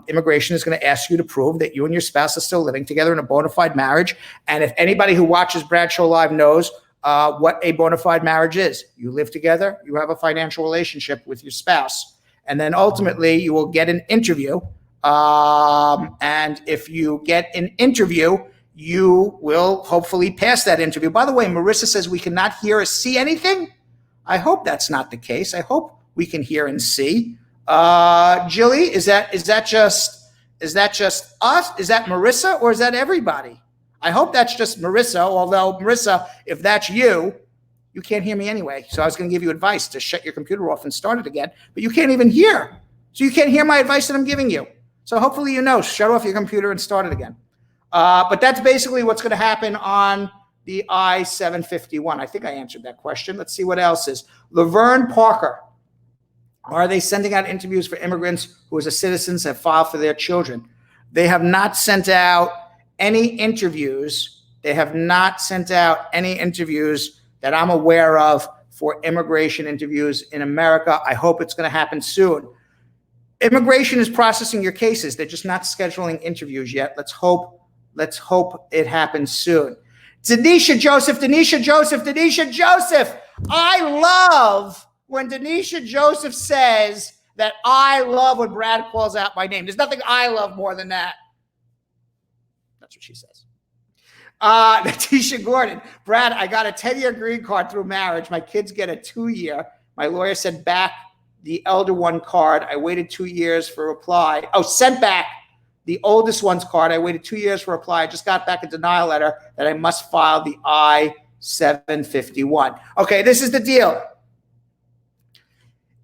immigration is going to ask you to prove that you and your spouse are still living together in a bona fide marriage. And if anybody who watches Brad Show Live knows what a bona fide marriage is, you live together, you have a financial relationship with your spouse, and then ultimately you will get an interview. And if you get an interview, you will hopefully pass that interview. By the way, Marissa says we cannot hear or see anything. I hope that's not the case. I hope we can hear and see. Jilly, is that just us? Is that Marissa, or is that everybody? I hope that's just Marissa, although Marissa, if that's you, you can't hear me anyway. So I was going to give you advice to shut your computer off and start it again, but you can't even hear. So you can't hear my advice that I'm giving you. So hopefully shut off your computer and start it again. But that's basically what's going to happen on the I-751. I think I answered that question. Let's see what else is. Laverne Parker. Are they sending out interviews for immigrants who as citizens have filed for their children? They have not sent out any interviews. They have not sent out any interviews that I'm aware of for immigration interviews in America. I hope it's going to happen soon. Immigration is processing your cases. They're just not scheduling interviews yet. Let's hope it happens soon. Denisha Joseph. I love when Denisha Joseph says that I love when Brad calls out my name. There's nothing I love more than that. That's what she says. Natisha Gordon. Brad, I got a 10-year green card through marriage. My kids get a 2-year. My lawyer sent back the elder one card. I waited 2 years for reply. Oh, sent back the oldest one's card. I waited 2 years for reply. I just got back a denial letter that I must file the I-751. Okay, this is the deal.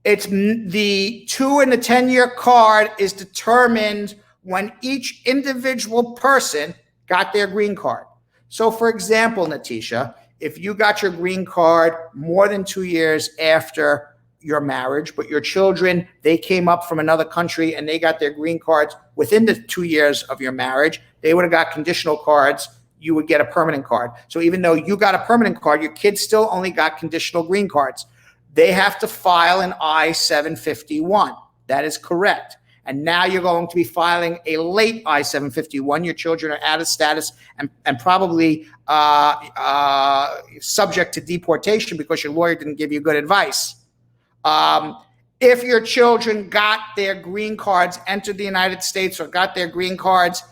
It's the 2 and the 10-year card is determined when each individual person got their green card. So, for example, Natisha, if you got your green card more than 2 years after your marriage, but your children, they came up from another country and they got their green cards within the 2 years of your marriage, they would have got conditional cards. You would get a permanent card. So even though you got a permanent card, your kids still only got conditional green cards. They have to file an I-751. That is correct. And now you're going to be filing a late I-751. Your children are out of status and probably subject to deportation because your lawyer didn't give you good advice. If your children got their green cards, entered the United States, or got their green cards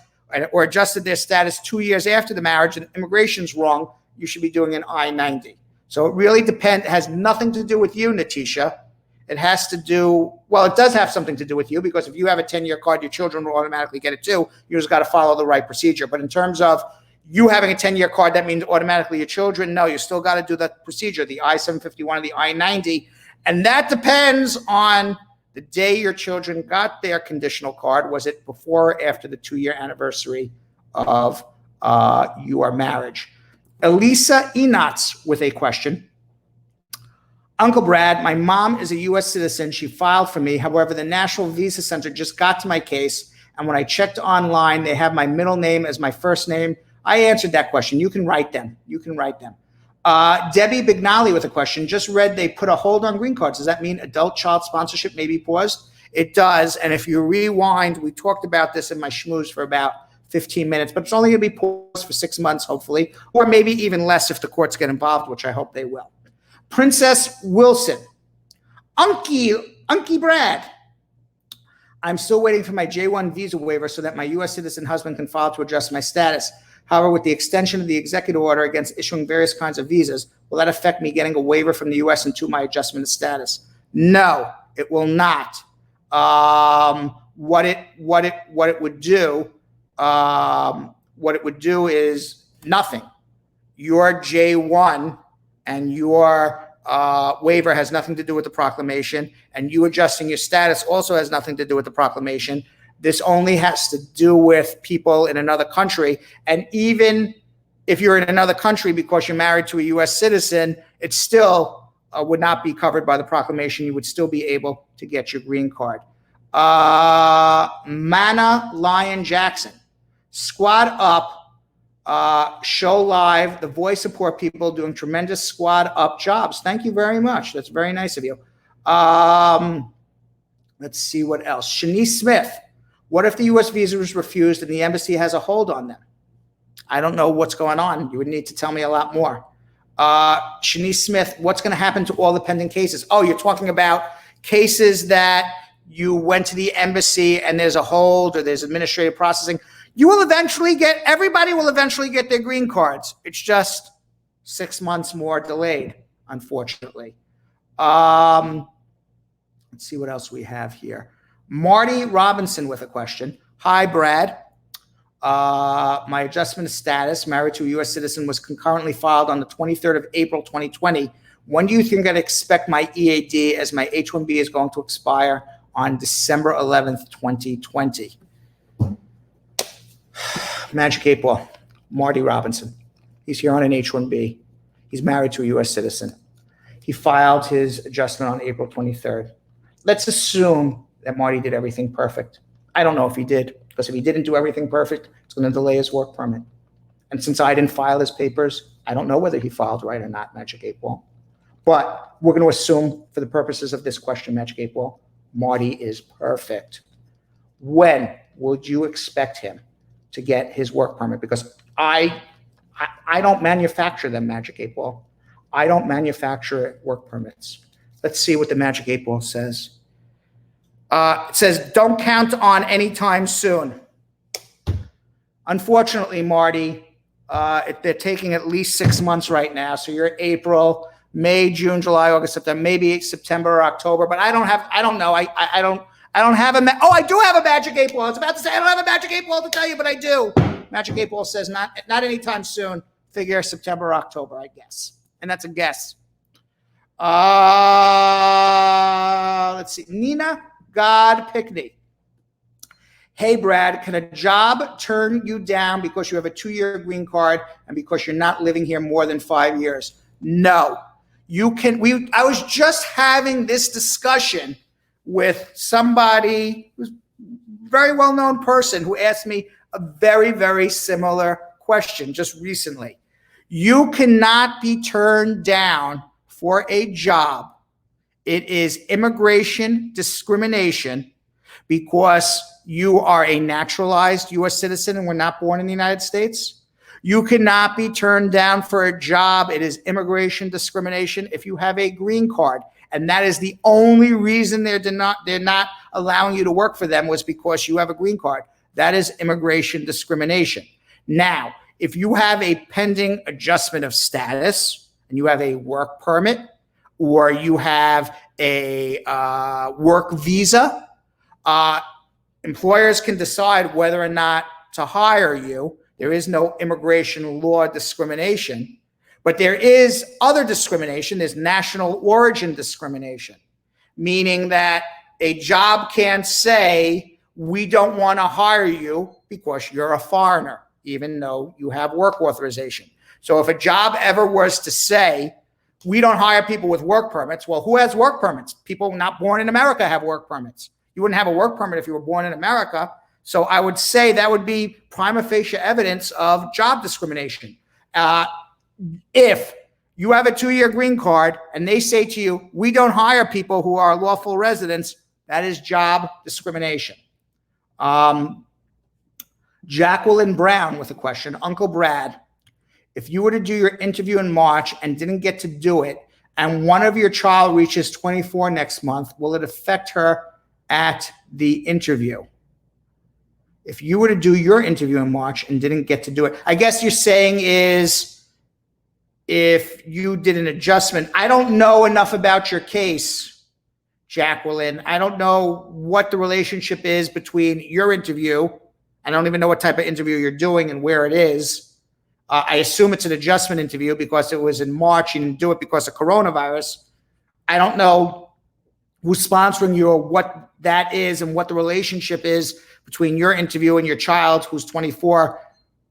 or adjusted their status 2 years after the marriage and immigration's wrong, you should be doing an I-90. So it really depends. It has nothing to do with you, Natisha. It has to do, well, it does have something to do with you because if you have a 10-year card, your children will automatically get it too. You just got to follow the right procedure. But in terms of you having a 10-year card, that means automatically your children, no, you still got to do the procedure, the I-751 or the I-90. And that depends on the day your children got their conditional card. Was it before or after the 2-year anniversary of your marriage? Elisa Enotz with a question. Uncle Brad, my mom is a U.S. citizen. She filed for me. However, the National Visa Center just got to my case. And when I checked online, they have my middle name as my first name. I answered that question. You can write them. Debbie Bignali with a question. Just read they put a hold on green cards. Does that mean adult child sponsorship may be paused? It does. And if you rewind, we talked about this in my schmooze for about 15 minutes, but it's only going to be paused for 6 months, hopefully, or maybe even less if the courts get involved, which I hope they will. Princess Wilson. Unky Brad. I'm still waiting for my J-1 visa waiver so that my U.S. citizen husband can file to adjust my status. However, with the extension of the executive order against issuing various kinds of visas, will that affect me getting a waiver from the U.S. into my adjustment of status? No, it will not. What it would do is nothing. Your J-1 and your waiver has nothing to do with the proclamation, and you adjusting your status also has nothing to do with the proclamation. This only has to do with people in another country. And even if you're in another country because you're married to a U.S. citizen, it still would not be covered by the proclamation. You would still be able to get your green card. Mana Lion Jackson. Squad Up. Show live, the voice of poor people doing tremendous squad up jobs. Thank you very much. That's very nice of you. Let's see what else. Shanice Smith. What if the U.S. visa is refused and the embassy has a hold on them? I don't know what's going on. You would need to tell me a lot more. Shanice Smith, what's going to happen to all the pending cases? Oh, you're talking about cases that you went to the embassy and there's a hold or there's administrative processing. You will eventually get, everybody will eventually get their green cards. It's just 6 months more delayed, unfortunately. Let's see what else we have here. Marty Robinson with a question. Hi, Brad. My adjustment of status, married to a U.S. citizen, was concurrently filed on the 23rd of April, 2020. When do you think I'd expect my EAD as my H-1B is going to expire on December 11th, 2020? Magic 8 Ball, Marty Robinson. He's here on an H-1B. He's married to a U.S. citizen. He filed his adjustment on April 23rd. Let's assume that Marty did everything perfect. I don't know if he did, because if he didn't do everything perfect, it's going to delay his work permit. And since I didn't file his papers, I don't know whether he filed right or not, Magic 8 Ball. But we're going to assume, for the purposes of this question, Magic 8 Ball, Marty is perfect. When would you expect him to get his work permit? Because I don't manufacture them, Magic 8 Ball. I don't manufacture work permits. Let's see what the Magic 8 Ball says. It says, don't count on anytime soon. Unfortunately, Marty, they're taking at least 6 months right now. So you're April, May, June, July, August, September, maybe September or October. But I don't know. I don't have I do have a Magic 8 Ball. I was about to say I don't have a Magic 8 Ball to tell you, but I do. Magic 8 Ball says not anytime soon. Figure September or October, I guess. And that's a guess. Let's see. Nina God Pickney. Hey, Brad, can a job turn you down because you have a 2-year green card and because you're not living here more than 5 years? No. You can. I was just having this discussion with somebody who's a very well-known person who asked me a very, very similar question just recently. You cannot be turned down for a job. It is immigration discrimination because you are a naturalized U.S. citizen and were not born in the United States. You cannot be turned down for a job. It is immigration discrimination if you have a green card. And that is the only reason they're not allowing you to work for them was because you have a green card. That is immigration discrimination. Now, if you have a pending adjustment of status and you have a work permit or you have a work visa, employers can decide whether or not to hire you. There is no immigration law discrimination, but there is other discrimination. There's national origin discrimination, meaning that a job can't say, we don't want to hire you because you're a foreigner, even though you have work authorization. So if a job ever was to say, we don't hire people with work permits, well, who has work permits? People not born in America have work permits. You wouldn't have a work permit if you were born in America. So I would say that would be prima facie evidence of job discrimination. If you have a 2-year green card and they say to you, we don't hire people who are lawful residents, that is job discrimination. Jacqueline Brown with a question. Uncle Brad, if you were to do your interview in March and didn't get to do it, and one of your child reaches 24 next month, will it affect her at the interview? If you were to do your interview in March and didn't get to do it, I guess you're saying is if you did an adjustment. I don't know enough about your case, Jacqueline. I don't know what the relationship is between your interview. I don't even know what type of interview you're doing and where it is. I assume it's an adjustment interview because it was in March. You didn't do it because of coronavirus. I don't know who's sponsoring you or what that is and what the relationship is between your interview and your child who's 24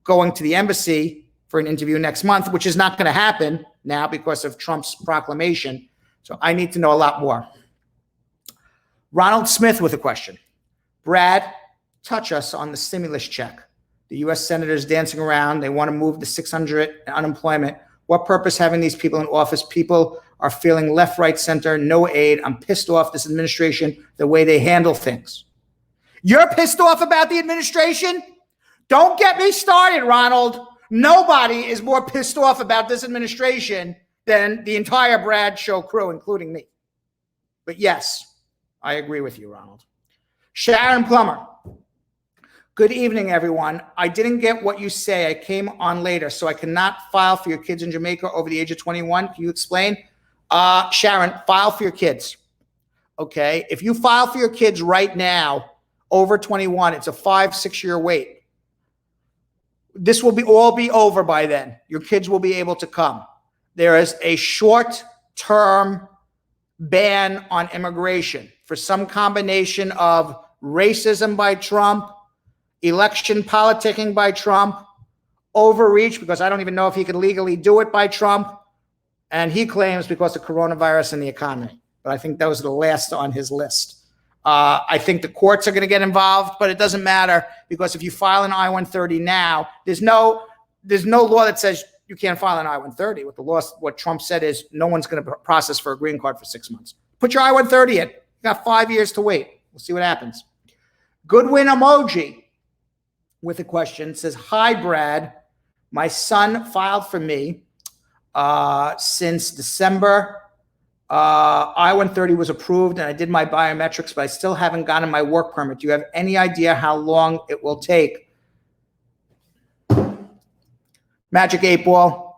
going to the embassy for an interview next month, which is not going to happen now because of Trump's proclamation. So I need to know a lot more. Ronald Smith with a question. Brad, touch us on the stimulus check. The U.S. senators dancing around. They want to move the 600 unemployment. What purpose having these people in office? People are feeling left, right, center, no aid. I'm pissed off this administration, the way they handle things. You're pissed off about the administration? Don't get me started, Ronald. Nobody is more pissed off about this administration than the entire Brad Show crew, including me. But yes, I agree with you, Ronald. Sharon Plummer. Good evening, everyone. I didn't get what you say. I came on later, so I cannot file for your kids in Jamaica over the age of 21. Can you explain? Sharon, file for your kids. Okay? If you file for your kids right now, over 21, it's a 5-6 year wait. This will all be over by then. Your kids will be able to come. There is a short-term ban on immigration for some combination of racism by Trump, election politicking by Trump, overreach, because I don't even know if he could legally do it by Trump, and he claims because of coronavirus and the economy. But I think those are the last on his list. I think the courts are going to get involved, but it doesn't matter because if you file an I-130 now, there's no law that says you can't file an I-130. What Trump said is no one's going to process for a green card for 6 months. Put your I-130 in. got 5 years to wait. We'll see what happens. Goodwin emoji with a question says, hi, Brad. My son filed for me since December. I-130 was approved and I did my biometrics, but I still haven't gotten my work permit. Do you have any idea how long it will take? Magic 8 Ball.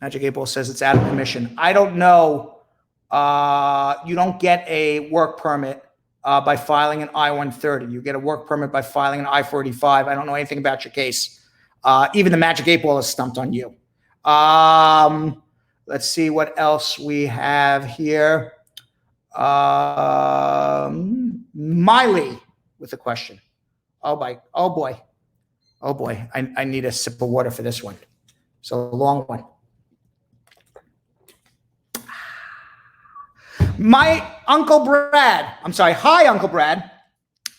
Magic 8 Ball says it's out of commission. I don't know. You don't get a work permit by filing an I-130. You get a work permit by filing an I-45. I don't know anything about your case. Even the Magic 8 Ball is stumped on you. Let's see what else we have here. Miley with a question. Oh boy. I need a sip of water for this one. It's a long one. My Uncle Brad. I'm sorry. Hi, Uncle Brad.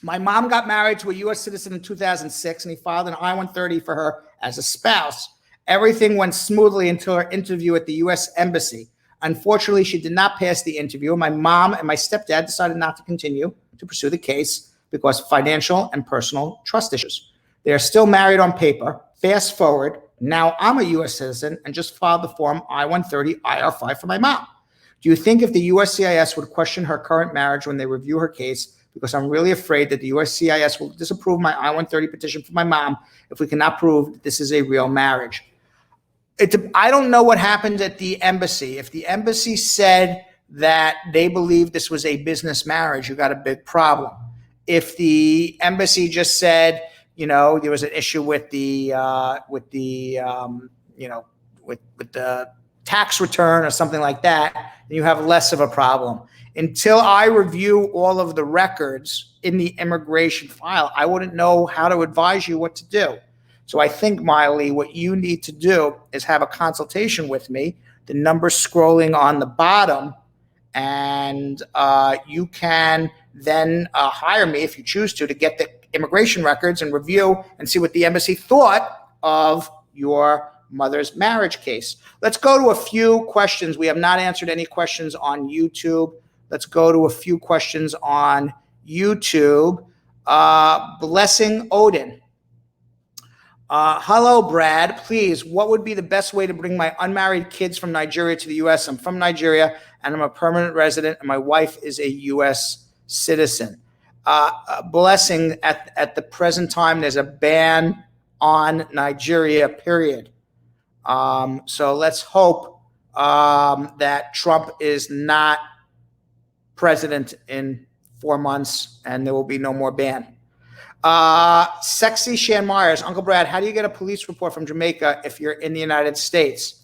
My mom got married to a U.S. citizen in 2006, and he filed an I-130 for her as a spouse. Everything went smoothly until her interview at the U.S. Embassy. Unfortunately, she did not pass the interview. My mom and my stepdad decided not to continue to pursue the case because of financial and personal trust issues. They are still married on paper. Fast forward, now I'm a U.S. citizen and just filed the form I-130 IR5 for my mom. Do you think if the USCIS would question her current marriage when they review her case? Because I'm really afraid that the USCIS will disapprove my I-130 petition for my mom if we cannot prove that this is a real marriage. I don't know what happened at the embassy. If the embassy said that they believed this was a business marriage, you got a big problem. If the embassy just said, there was an issue with the tax return or something like that, then you have less of a problem. Until I review all of the records in the immigration file, I wouldn't know how to advise you what to do. So I think, Miley, what you need to do is have a consultation with me. The number's scrolling on the bottom, and you can then hire me if you choose to get the immigration records and review and see what the embassy thought of your mother's marriage case. Let's go to a few questions. We have not answered any questions on YouTube. Let's go to a few questions on YouTube. Blessing Odin. Hello, Brad. Please, what would be the best way to bring my unmarried kids from Nigeria to the U.S.? I'm from Nigeria, and I'm a permanent resident, and my wife is a U.S. citizen. Blessing, at the present time, there's a ban on Nigeria, period. So let's hope that Trump is not president in 4 months and there will be no more ban. Sexy Shan Myers, Uncle Brad, how do you get a police report from Jamaica if you're in the United States?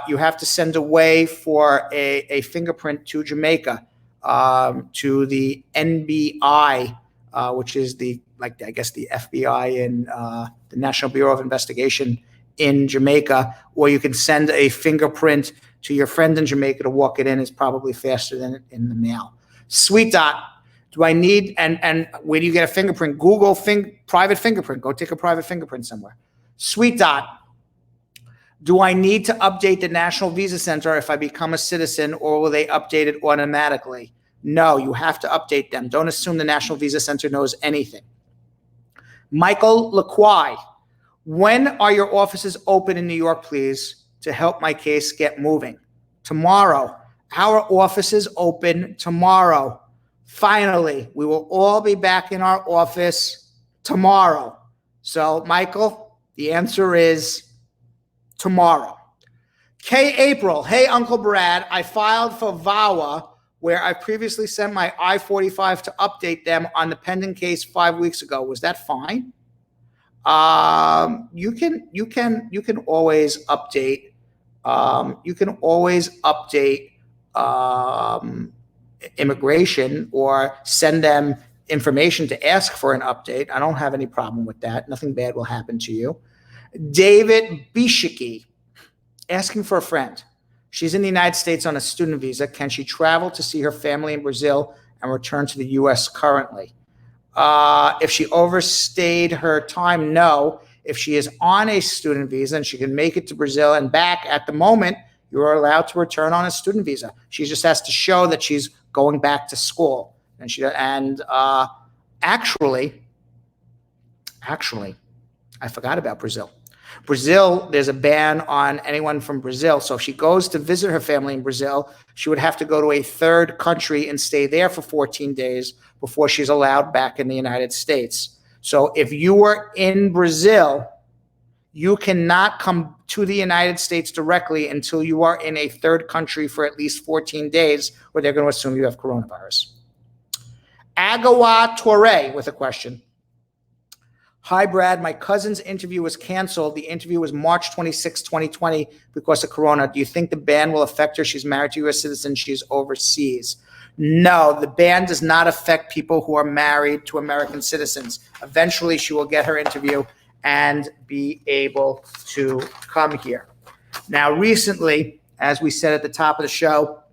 You have to send away for a fingerprint to Jamaica, to the NBI, which is the FBI and the National Bureau of Investigation in Jamaica, or you can send a fingerprint to your friend in Jamaica to walk it in. Is probably faster than in the mail. Sweet Dot, do I need, and where do you get a fingerprint? Google private fingerprint. Go take a private fingerprint somewhere. Sweet Dot, do I need to update the National Visa Center if I become a citizen, or will they update it automatically? No, you have to update them. Don't assume the National Visa Center knows anything. Michael LaQuai, when are your offices open in New York, please, to help my case get moving? Tomorrow. Our offices open tomorrow. Finally, we will all be back in our office tomorrow. So, Michael, the answer is tomorrow. K. April, hey, Uncle Brad, I filed for VAWA, where I previously sent my I-45 to update them on the pending case 5 weeks ago. Was that fine? You can always update. You can always update immigration or send them information to ask for an update. I don't have any problem with that. Nothing bad will happen to you. David Bishiki, asking for a friend. She's in the United States on a student visa. Can she travel to see her family in Brazil and return to the U.S. currently? If she overstayed her time, no. If she is on a student visa and she can make it to Brazil and back at the moment, you are allowed to return on a student visa. She just has to show that she's going back to school. And actually, I forgot about Brazil. Brazil, there's a ban on anyone from Brazil. So if she goes to visit her family in Brazil, she would have to go to a third country and stay there for 14 days before she's allowed back in the United States. So if you were in Brazil, you cannot come to the United States directly until you are in a third country for at least 14 days, where they're going to assume you have coronavirus. Agawa Torre with a question. Hi, Brad. My cousin's interview was canceled. The interview was March 26, 2020 because of Corona. Do you think the ban will affect her? She's married to a U.S. citizen. She's overseas. No, the ban does not affect people who are married to American citizens. Eventually, she will get her interview and be able to come here. Now, recently, as we said at the top of the show,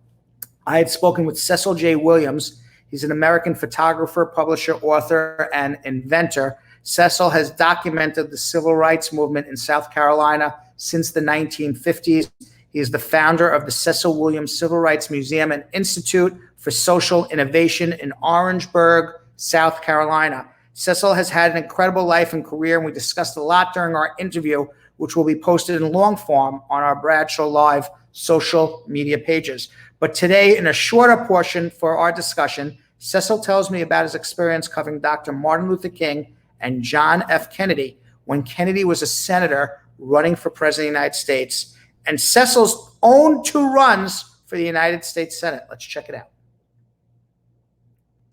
I had spoken with Cecil J. Williams. He's an American photographer, publisher, author, and inventor. Cecil has documented the civil rights movement in South Carolina since the 1950s. He is the founder of the Cecil Williams Civil Rights Museum and Institute for Social Innovation in Orangeburg, South Carolina. Cecil has had an incredible life and career, and we discussed a lot during our interview, which will be posted in long form on our Bradshaw Live social media pages. But today, in a shorter portion for our discussion, Cecil tells me about his experience covering Dr. Martin Luther King and John F. Kennedy when Kennedy was a senator running for president of the United States, and Cecil's own 2 runs for the United States Senate. Let's check it out.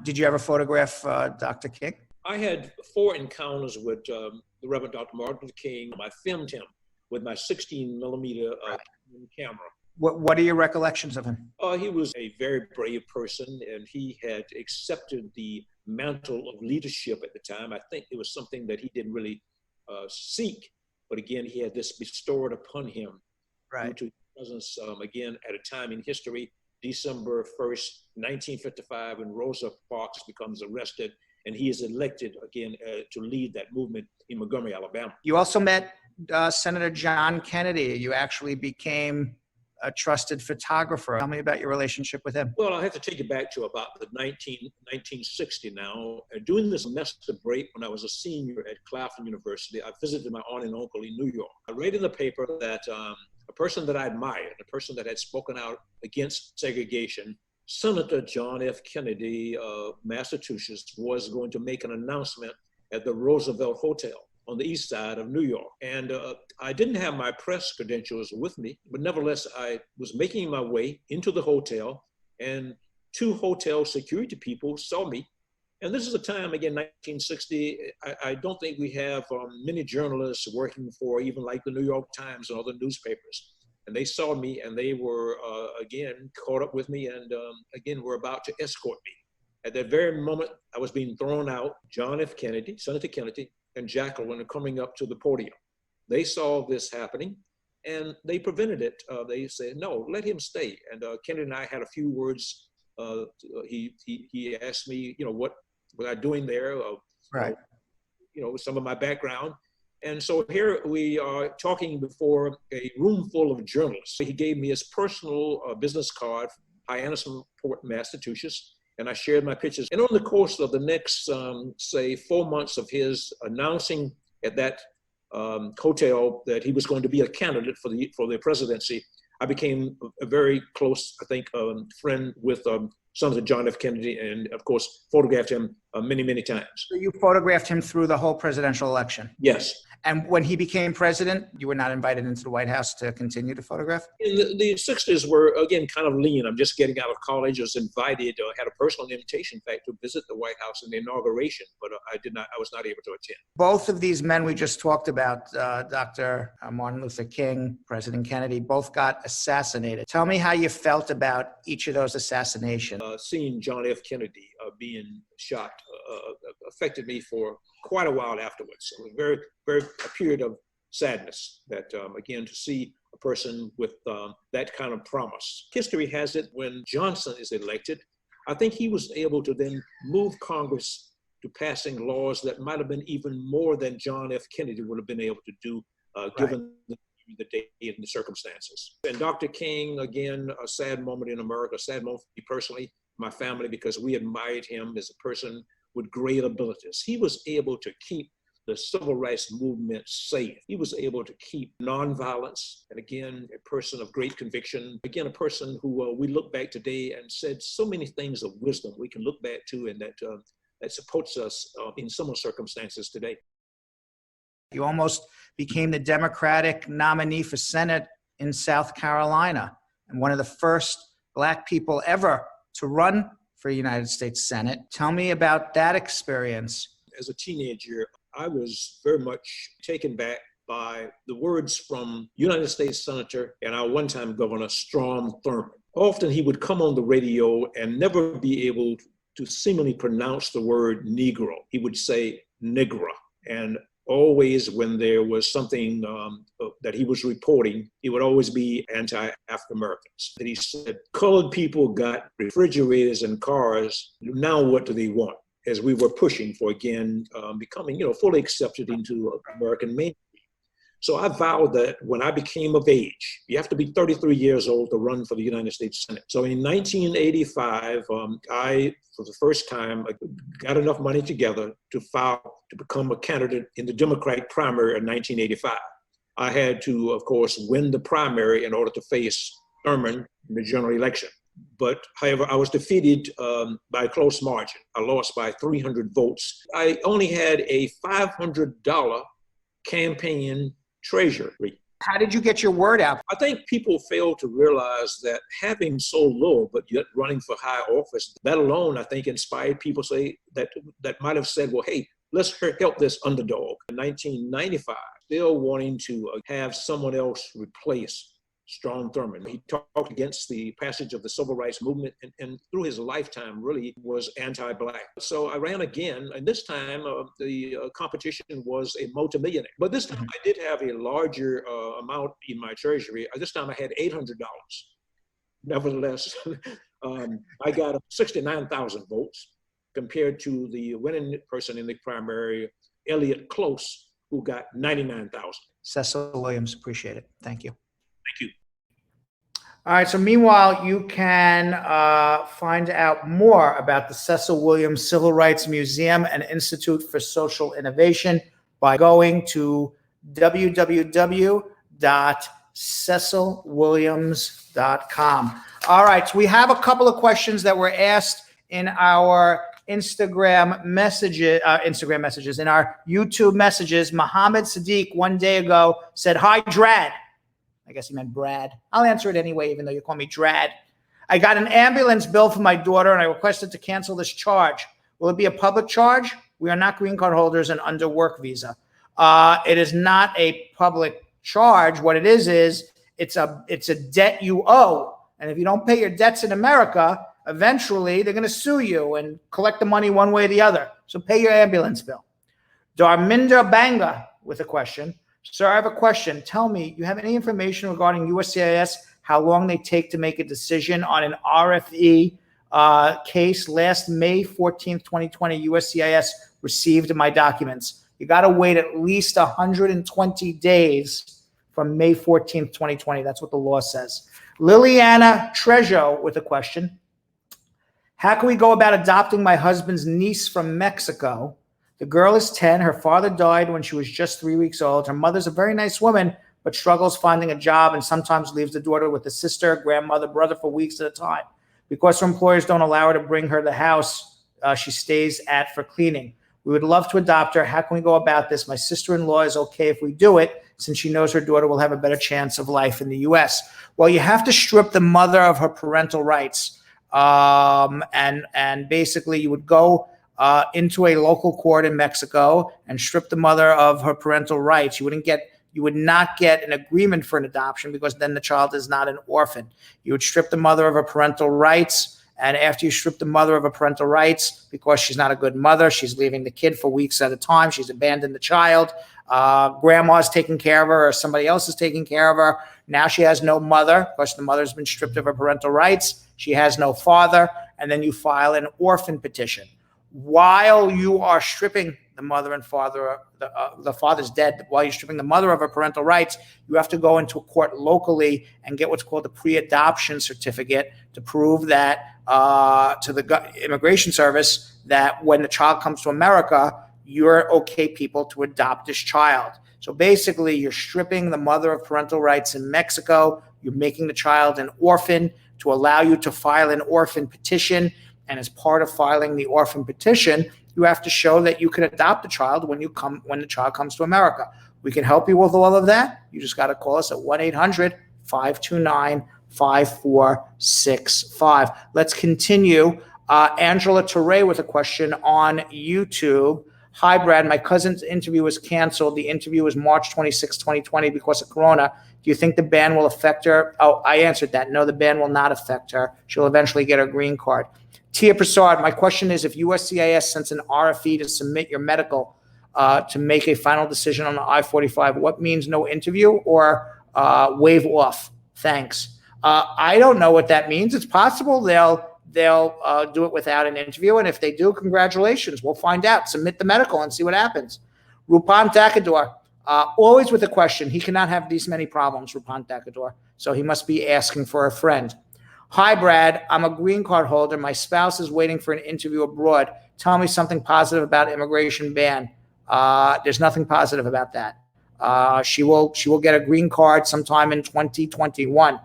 Did you ever photograph Dr. King? I had 4 encounters with the Reverend Dr. Martin Luther King. I filmed him with my 16 millimeter camera. What are your recollections of him? He was a very brave person, and he had accepted the mantle of leadership at the time. I think it was something that he didn't really seek, but again, he had this bestowed upon him due to presence, again, at a time in history, December 1st, 1955, when Rosa Parks becomes arrested, and he is elected again to lead that movement in Montgomery, Alabama. You also met Senator John Kennedy. You actually became a trusted photographer. Tell me about your relationship with him. Well, I have to take it back to about the 1960 now. During this semester break, when I was a senior at Claflin University, I visited my aunt and uncle in New York. I read in the paper that a person that I admired, a person that had spoken out against segregation, Senator John F. Kennedy of Massachusetts, was going to make an announcement at the Roosevelt Hotel on the east side of New York. And I didn't have my press credentials with me, but nevertheless, I was making my way into the hotel, and 2 hotel security people saw me. And this is a time, again, 1960, I don't think we have many journalists working for even like the New York Times and other newspapers. And they saw me, and they were, again, caught up with me, and again, were about to escort me. At that very moment, I was being thrown out. John F. Kennedy, Senator Kennedy, and Jacqueline are coming up to the podium. They saw this happening, and they prevented it. They said, no, let him stay. And Kennedy and I had a few words. He asked me, what was I doing there? Some of my background. And so here we are talking before a room full of journalists. He gave me his personal business card, Hyannisport, Massachusetts, and I shared my pictures. And over the course of the next, say, 4 months of his announcing at that hotel that he was going to be a candidate for the presidency, I became a very close, I think, friend with Senator John F. Kennedy, and of course, photographed him many, many times. So you photographed him through the whole presidential election? Yes. And when he became president, you were not invited into the White House to continue to photograph? In the 60s were, again, kind of lean. I'm just getting out of college. I was invited, had a personal invitation, in fact, to visit the White House in the inauguration, but I was not able to attend. Both of these men we just talked about, Dr. Martin Luther King, President Kennedy, both got assassinated. Tell me how you felt about each of those assassinations. Seeing John F. Kennedy being shot affected me for quite a while afterwards. It was a period of sadness that, again, to see a person with that kind of promise. History has it when Johnson is elected, I think he was able to then move Congress to passing laws that might have been even more than John F. Kennedy would have been able to do, given the the day and the circumstances. And Dr. King, again, a sad moment in America, a sad moment for me personally, my family, because we admired him as a person with great abilities. He was able to keep the civil rights movement safe. He was able to keep nonviolence. And again, a person of great conviction. Again, a person who we look back today and said so many things of wisdom we can look back to, and that supports us in similar circumstances today. You almost became the Democratic nominee for Senate in South Carolina, and one of the first Black people ever to run for United States Senate. Tell me about that experience. As a teenager, I was very much taken back by the words from United States Senator and our one-time Governor, Strom Thurmond. Often he would come on the radio and never be able to seemingly pronounce the word Negro. He would say Negra. And always when there was something that he was reporting, it would always be anti-African Americans. That he said, colored people got refrigerators and cars. Now what do they want? As we were pushing for, again, becoming, fully accepted into American mainstream. So I vowed that when I became of age, you have to be 33 years old to run for the United States Senate. So in 1985, I, for the first time, got enough money together to file to become a candidate in the Democratic primary in 1985. I had to, of course, win the primary in order to face Thurmond in the general election. But however, I was defeated by a close margin. I lost by 300 votes. I only had a $500 campaign treasury. How did you get your word out? I think people fail to realize that having so little, but yet running for high office, that alone, I think, inspired people say that might have said, well, hey, let's help this underdog. In 1995, still wanting to have someone else replace Strom Thurmond. He talked against the passage of the civil rights movement, and through his lifetime really was anti-Black. So I ran again, and this time the competition was a multimillionaire. But this time I did have a larger amount in my treasury. This time I had $800. Nevertheless, I got 69,000 votes compared to the winning person in the primary, Elliot Close, who got 99,000. Cecil Williams, appreciate it. Thank you. Thank you. All right. So meanwhile, you can find out more about the Cecil Williams Civil Rights Museum and Institute for Social Innovation by going to www.cecilwilliams.com. All right. So we have a couple of questions that were asked in our Instagram messages, in our YouTube messages. Muhammad Sadiq one day ago said, "Hi, Drad." I guess he meant Brad. I'll answer it anyway, even though you call me Drad. "I got an ambulance bill for my daughter, and I requested to cancel this charge. Will it be a public charge? We are not green card holders and under work visa." It is not a public charge. What it is it's a debt you owe. And if you don't pay your debts in America, eventually they're going to sue you and collect the money one way or the other. So pay your ambulance bill. Darminder Banga with a question. "Sir, I have a question. Tell me, you have any information regarding USCIS, how long they take to make a decision on an RFE case? Last May 14th, 2020, USCIS received my documents. You got to wait at least 120 days from May 14th, 2020. That's what the law says." Liliana Trejo with a question. "How can we go about adopting my husband's niece from Mexico? The girl is 10. Her father died when she was just 3 weeks old. Her mother's a very nice woman, but struggles finding a job and sometimes leaves the daughter with a sister, grandmother, brother for weeks at a time. Because her employers don't allow her to bring her the house she stays at for cleaning. We would love to adopt her. How can we go about this? My sister-in-law is okay if we do it, since she knows her daughter will have a better chance of life in the U.S. Well, you have to strip the mother of her parental rights. And basically you would go into a local court in Mexico and strip the mother of her parental rights. You would not get an agreement for an adoption, because then the child is not an orphan. You would strip the mother of her parental rights. And after you strip the mother of her parental rights, because she's not a good mother, she's leaving the kid for weeks at a time, she's abandoned the child, grandma's taking care of her or somebody else is taking care of her. Now she has no mother because the mother's been stripped of her parental rights. She has no father. And then you file an orphan petition. while you are stripping the mother and father, the father's dead, while you're stripping the mother of her parental rights, you have to go into a court locally and get what's called a pre-adoption certificate to prove that to the immigration service that when the child comes to America, you're okay people to adopt this child. So basically, you're stripping the mother of parental rights in Mexico. You're making the child an orphan to allow you to file an orphan petition. And as part of filing the orphan petition, you have to show that you can adopt the child when the child comes to America. We can help you with all of that. You just got to call us at 1-800-529-5465. Let's continue. Angela Teray with a question on YouTube. Hi, Brad. My cousin's interview was canceled. The interview was March 26, 2020 because of Corona. Do you think the ban will affect her? Oh, I answered that. No, the ban will not affect her. She'll eventually get her green card. Tia Prasad, my question is, if USCIS sends an RFE to submit your medical to make a final decision on the I-45, what means no interview or waive off? Thanks. I don't know what that means. It's possible they'll do it without an interview, and if they do, congratulations. We'll find out. Submit the medical and see what happens. Rupan Dakador, always with a question. He cannot have these many problems, Rupan Dakador, so he must be asking for a friend. Hi, Brad. I'm a green card holder. My spouse is waiting for an interview abroad. Tell me something positive about immigration ban. There's nothing positive about that. She will get a green card sometime in 2021,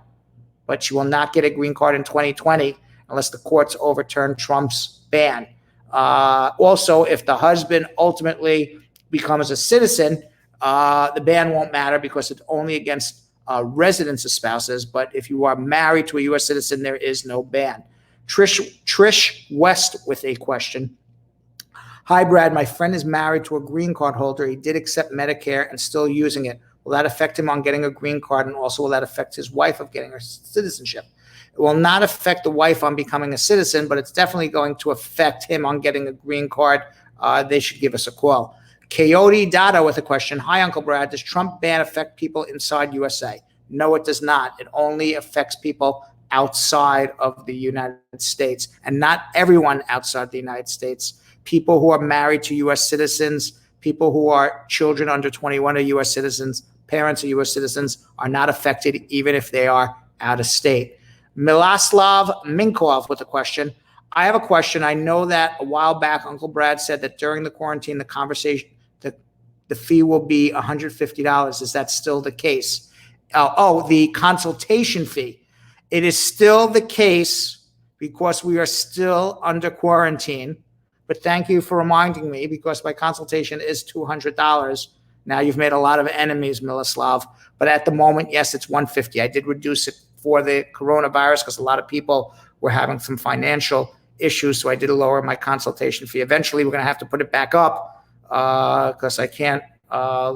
but she will not get a green card in 2020 unless the courts overturn Trump's ban. Also, if the husband ultimately becomes a citizen, the ban won't matter because it's only against residents of spouses. But if you are married to a U.S. citizen, there is no ban. Trish West with a question. Hi, Brad. My friend is married to a green card holder. He did accept Medicare and still using it. Will that affect him on getting a green card? And also, will that affect his wife of getting her citizenship? It will not affect the wife on becoming a citizen, but it's definitely going to affect him on getting a green card. They should give us a call. Coyote Dada with a question. Hi, Uncle Brad. Does Trump ban affect people inside USA? No, it does not. It only affects people outside of the United States, and not everyone outside the United States. People who are married to U.S. citizens, people who are children under 21 are U.S. citizens, parents are U.S. citizens, are not affected even if they are out of state. Miloslav Minkov with a question. I have a question. I know that a while back, Uncle Brad said that during the quarantine, the fee will be $150. Is that still the case? The consultation fee. It is still the case because we are still under quarantine. But thank you for reminding me, because my consultation is $200. Now you've made a lot of enemies, Miloslav. But at the moment, yes, it's $150. I did reduce it for the coronavirus because a lot of people were having some financial issues, so I did lower my consultation fee. Eventually, we're going to have to put it back up because I can't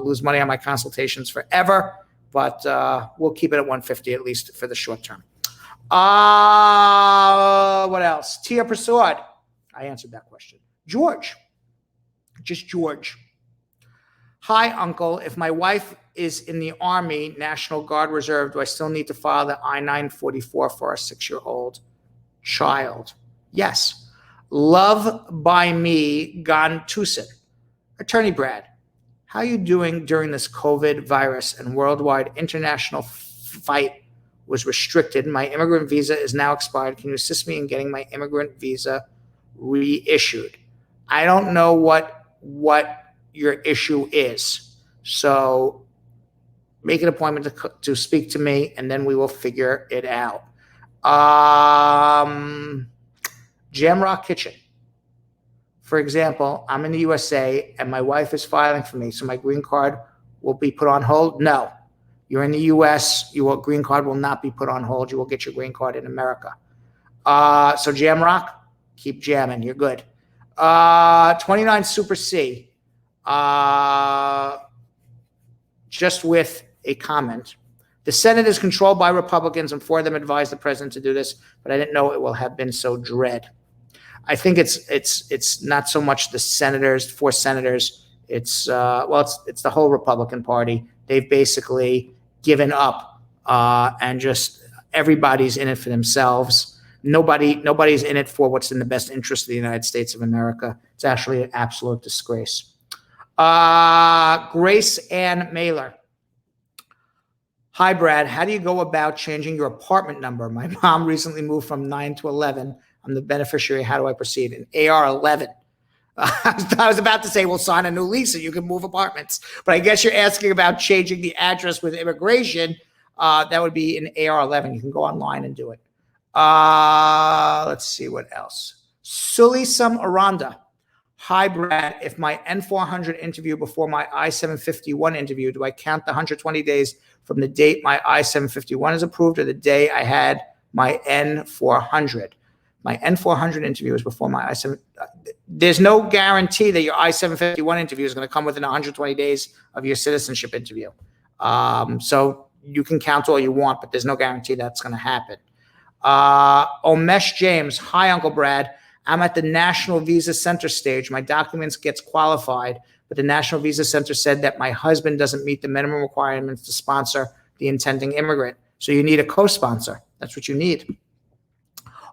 lose money on my consultations forever. But we'll keep it at $150 at least for the short term. What else? Tia Prasad. I answered that question. George. Just George. Hi, Uncle. If my wife is in the Army, National Guard Reserve, do I still need to file the I-944 for our 6-year-old child? Yes. Love by me, Gantusin. Attorney Brad, how are you doing during this COVID virus and worldwide international fight was restricted? My immigrant visa is now expired. Can you assist me in getting my immigrant visa reissued? I don't know what your issue is. So make an appointment to speak to me, and then we will figure it out. Jamrock Kitchen. For example, I'm in the USA and my wife is filing for me, so my green card will be put on hold? No. You're in the US, your green card will not be put on hold. You will get your green card in America. So Jamrock, keep jamming. You're good. 29 Super C. Just with a comment. The Senate is controlled by Republicans, and 4 of them advised the president to do this, but I didn't know it will have been so dread. I think it's not so much the senators, 4 senators. It's the whole Republican Party. They've basically given up, and just everybody's in it for themselves. Nobody's in it for what's in the best interest of the United States of America. It's actually an absolute disgrace. Grace Ann Mailer. Hi, Brad. How do you go about changing your apartment number? My mom recently moved from 9 to 11. I'm the beneficiary. How do I proceed? An AR 11. I was about to say, we'll sign a new lease so you can move apartments. But I guess you're asking about changing the address with immigration. That would be an AR 11. You can go online and do it. Let's see what else. Sulisam Aranda. Hi, Brad. If my N400 interview before my I-751 interview, do I count the 120 days from the date my I-751 is approved or the day I had my N400? My N400 interview is before my I-7. There's no guarantee that your I-751 interview is going to come within 120 days of your citizenship interview. So you can count all you want, but there's no guarantee that's going to happen. Omesh James. Hi, Uncle Brad. I'm at the National Visa Center stage. My documents gets qualified, but the National Visa Center said that my husband doesn't meet the minimum requirements to sponsor the intending immigrant. So you need a co-sponsor. That's what you need.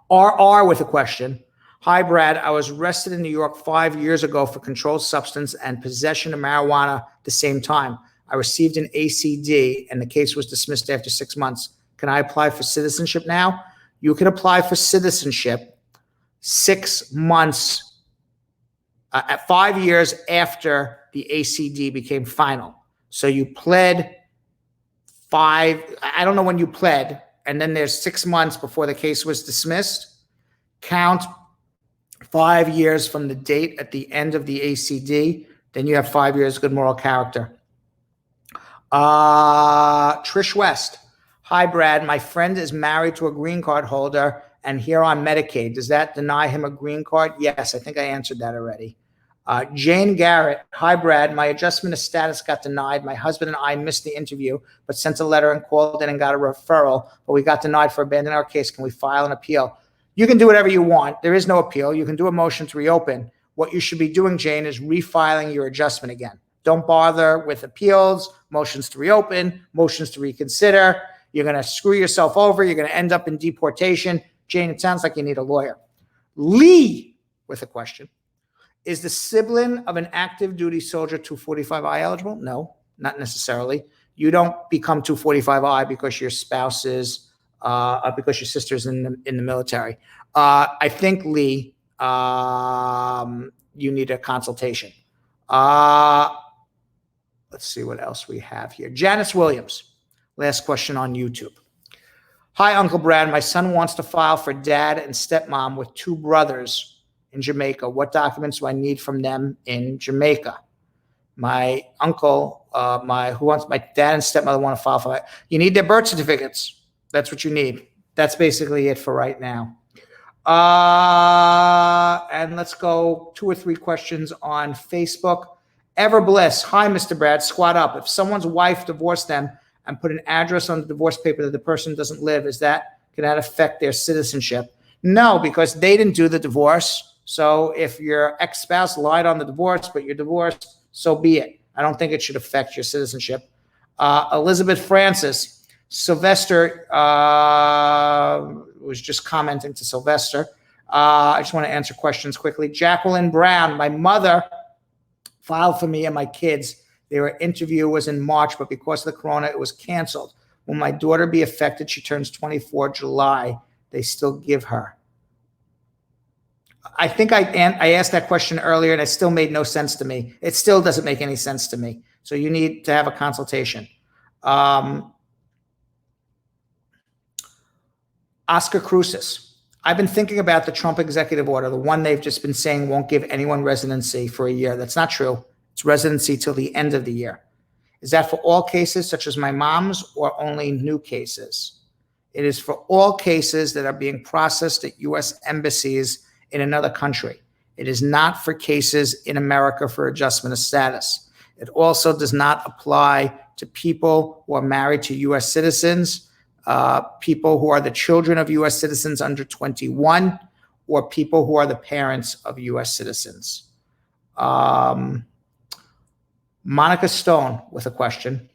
RR with a question. Hi, Brad. I was arrested in New York 5 years ago for controlled substance and possession of marijuana at the same time. I received an ACD and the case was dismissed after 6 months. Can I apply for citizenship now? You can apply for citizenship 6 months, at 5 years after the ACD became final. So you pled I don't know when you pled, and then there's 6 months before the case was dismissed. Count 5 years from the date at the end of the ACD. Then you have 5 years good moral character. Trish West. Hi, Brad. My friend is married to a green card holder and here on Medicaid. Does that deny him a green card? Yes, I think I answered that already. Jane Garrett. Hi, Brad. My adjustment of status got denied. My husband and I missed the interview, but sent a letter and called in and got a referral, but we got denied for abandoning our case. Can we file an appeal? You can do whatever you want. There is no appeal. You can do a motion to reopen. What you should be doing, Jane, is refiling your adjustment again. Don't bother with appeals, motions to reopen, motions to reconsider. You're going to screw yourself over. You're going to end up in deportation. Jane, it sounds like you need a lawyer. Lee with a question. Is the sibling of an active duty soldier 245I eligible? No, not necessarily. You don't become 245I because your spouse is, because your sister's in the military. I think, Lee, you need a consultation. Let's see what else we have here. Janice Williams. Last question on YouTube. Hi, Uncle Brad. My son wants to file for dad and stepmom with 2 brothers in Jamaica. What documents do I need from them in Jamaica? My uncle, my dad and stepmother want to file for that. You need their birth certificates. That's what you need. That's basically it for right now. And let's go 2 or 3 questions on Facebook. Everbliss. Hi, Mr. Brad. Squat up. If someone's wife divorced them and put an address on the divorce paper that the person doesn't live, can that affect their citizenship? No, because they didn't do the divorce. So if your ex-spouse lied on the divorce, but you're divorced, so be it. I don't think it should affect your citizenship. Elizabeth Francis. Sylvester was just commenting to Sylvester. I just want to answer questions quickly. Jacqueline Brown. My mother filed for me and my kids. Their interview was in March, but because of the corona, it was canceled. Will my daughter be affected? She turns 24 July. They still give her. I think I asked that question earlier, and it still made no sense to me. It still doesn't make any sense to me. So you need to have a consultation. Oscar Crucis. I've been thinking about the Trump executive order, the one they've just been saying won't give anyone residency for a year. That's not true. It's residency till the end of the year. Is that for all cases, such as my mom's, or only new cases? It is for all cases that are being processed at U.S. embassies in another country. It is not for cases in America for adjustment of status. It also does not apply to people who are married to U.S. citizens, people who are the children of U.S. citizens under 21, or people who are the parents of U.S. citizens. Monica Stone with a question.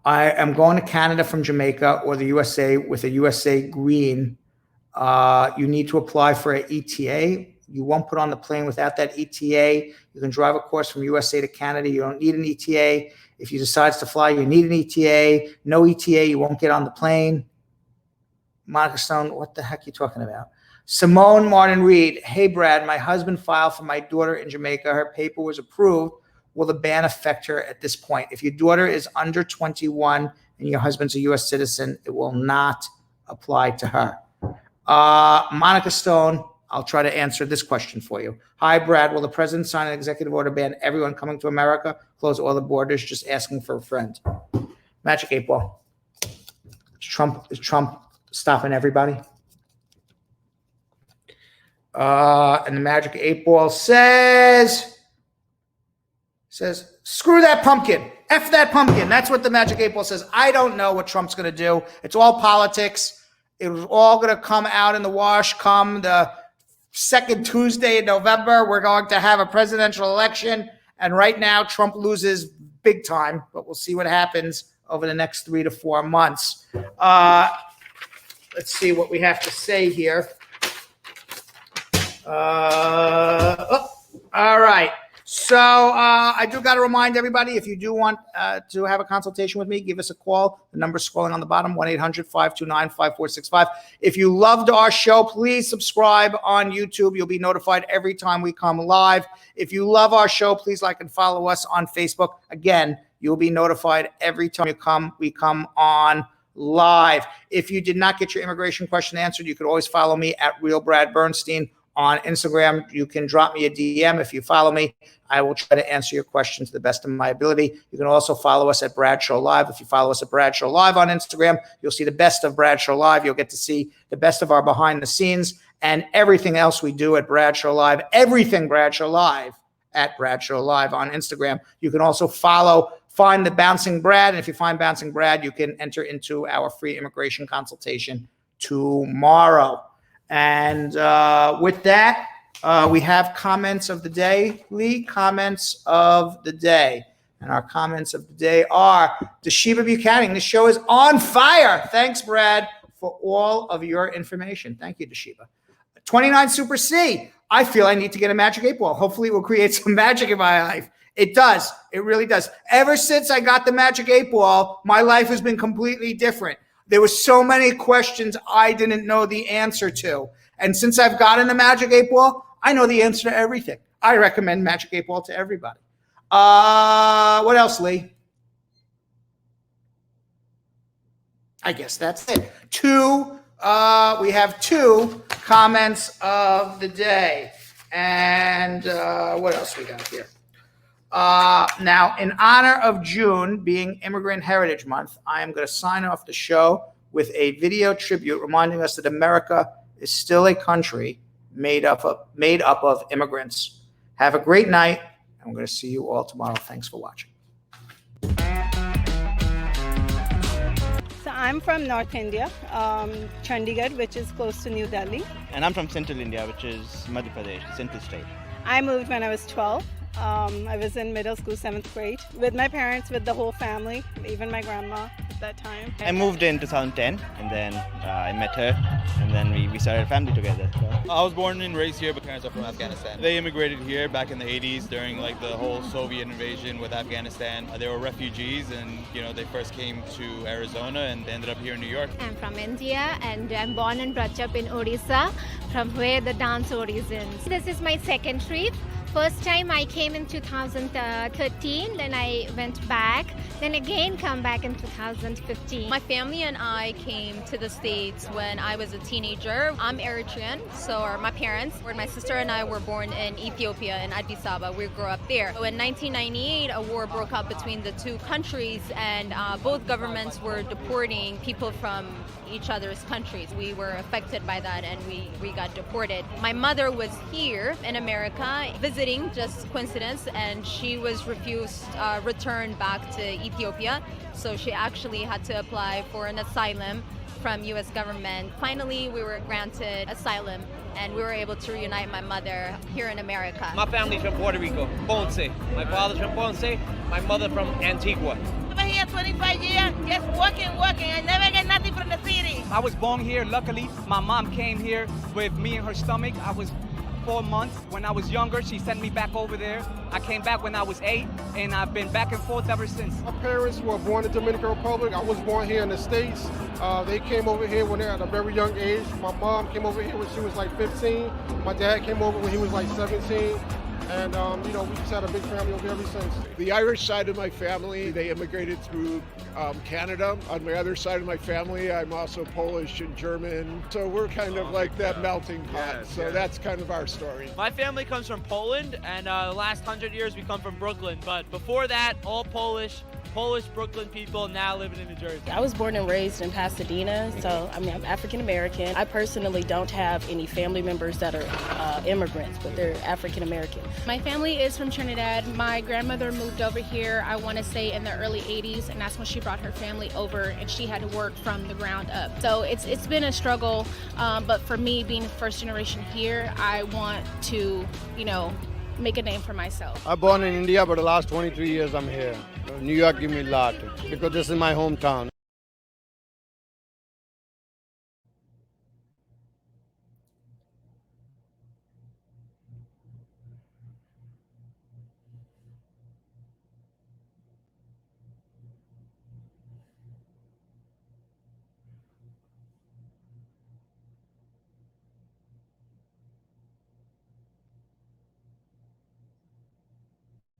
I am going to Canada from Jamaica or the USA with a USA green You need to apply for an ETA. You won't put on the plane without that ETA. You can drive a course from USA to Canada. You don't need an ETA. If you decide to fly, you need an ETA. No ETA, you won't get on the plane. Monica Stone, what the heck are you talking about? Simone Martin Reed, hey, Brad, my husband filed for my daughter in Jamaica. Her paper was approved. Will the ban affect her at this point? If your daughter is under 21 and your husband's a U.S. citizen, it will not apply to her. Monica Stone, I'll try to answer this question for you. Hi, Brad. Will the president sign an executive order ban everyone coming to America, close all the borders, just asking for a friend? Magic 8 Ball. Is Trump stopping everybody? And the Magic 8 Ball says, screw that pumpkin. F that pumpkin. That's what the Magic 8 Ball says. I don't know what Trump's going to do. It's all politics. It was all going to come out in the wash come the second Tuesday in November. We're going to have a presidential election. And right now, Trump loses big time. But we'll see what happens over the next 3 to 4 months. Let's see what we have to say here. All right. So I do got to remind everybody, if you do want to have a consultation with me, give us a call. The number's scrolling on the bottom, 1-800-529-5465. If you loved our show, please subscribe on YouTube. You'll be notified every time we come live. If you love our show, please like and follow us on Facebook. Again, you'll be notified every time we come on live. If you did not get your immigration question answered, you could always follow me at Real Brad Bernstein on Instagram. You can drop me a DM. If you follow me, I will try to answer your question to the best of my ability. You can also follow us at Bradshaw Live. If you follow us at Bradshaw Live on Instagram, you'll see the best of Bradshaw Live. You'll get to see the best of our behind the scenes and everything else we do at Bradshaw Live, everything Bradshaw Live at Bradshaw Live on Instagram. You can also find the Bouncing Brad. And if you find Bouncing Brad, you can enter into our free immigration consultation tomorrow. And with that, we have comments of the day. Lee, comments of the day. And our comments of the day are, Deshiba Buchanan, the show is on fire. Thanks, Brad, for all of your information. Thank you, Deshiba. 29 Super C, I feel I need to get a Magic 8 Ball. Hopefully it will create some magic in my life. It does. It really does. Ever since I got the Magic 8 Ball, my life has been completely different. There were so many questions I didn't know the answer to. And since I've gotten the Magic 8 Ball, I know the answer to everything. I recommend Magic 8 Ball to everybody. What else, Lee? I guess that's it. We have 2 comments of the day. And what else we got here? Now, in honor of June being Immigrant Heritage Month, I am going to sign off the show with a video tribute reminding us that America is still a country made up of immigrants. Have a great night, and we're going to see you all tomorrow. Thanks for watching. So I'm from North India, Chandigarh, which is close to New Delhi. And I'm from Central India, which is Madhya Pradesh, Central State. I moved when I was 12. I was in middle school, 7th grade, with my parents, with the whole family, even my grandma at that time. I moved in 2010, and then I met her, and then we started a family together. So. I was born and raised here, but parents are from Afghanistan. They immigrated here back in the 80s during like the whole Soviet invasion with Afghanistan. They were refugees, and they first came to Arizona and ended up here in New York. I'm from India, and I'm born and brought up in Odisha, from where the dance origins. This is my second trip. First time I came in 2013, then I went back, then again come back in 2015. My family and I came to the States when I was a teenager. I'm Eritrean, so my parents, my sister and I were born in Ethiopia, in Addis Ababa. We grew up there. So in 1998, a war broke out between the two countries, and both governments were deporting people from each other's countries. We were affected by that, and we got deported. My mother was here in America visiting, just coincidence, and she was refused return back to Ethiopia. So she actually had to apply for an asylum from U.S. government. Finally, we were granted asylum, and we were able to reunite my mother here in America. My family's from Puerto Rico, Ponce. My father's from Ponce, my mother from Antigua. We're here 25 years just working. I never get nothing from the city. I was born here, luckily. My mom came here with me in her stomach. I was 4 months. When I was younger, she sent me back over there. I came back when I was 8, and I've been back and forth ever since. My parents were born in the Dominican Republic. I was born here in the States. They came over here when they were at a very young age. My mom came over here when she was like 15. My dad came over when he was like 17. And, we just had a big family over here ever since. The Irish side of my family, they immigrated through Canada. On my other side of my family, I'm also Polish and German. So we're kind of like that melting pot. So that's kind of our story. My family comes from Poland, and the last 100 years we come from Brooklyn. But before that, all Polish Brooklyn people now living in New Jersey. I was born and raised in Pasadena, so I'm African American. I personally don't have any family members that are immigrants, but they're African American. My family is from Trinidad. My grandmother moved over here, I want to say in the early 80s, and that's when she brought her family over, and she had to work from the ground up. So it's been a struggle, but for me, being first generation here, I want to, make a name for myself. I'm born in India, but the last 23 years I'm here. New York gave me a lot because this is my hometown.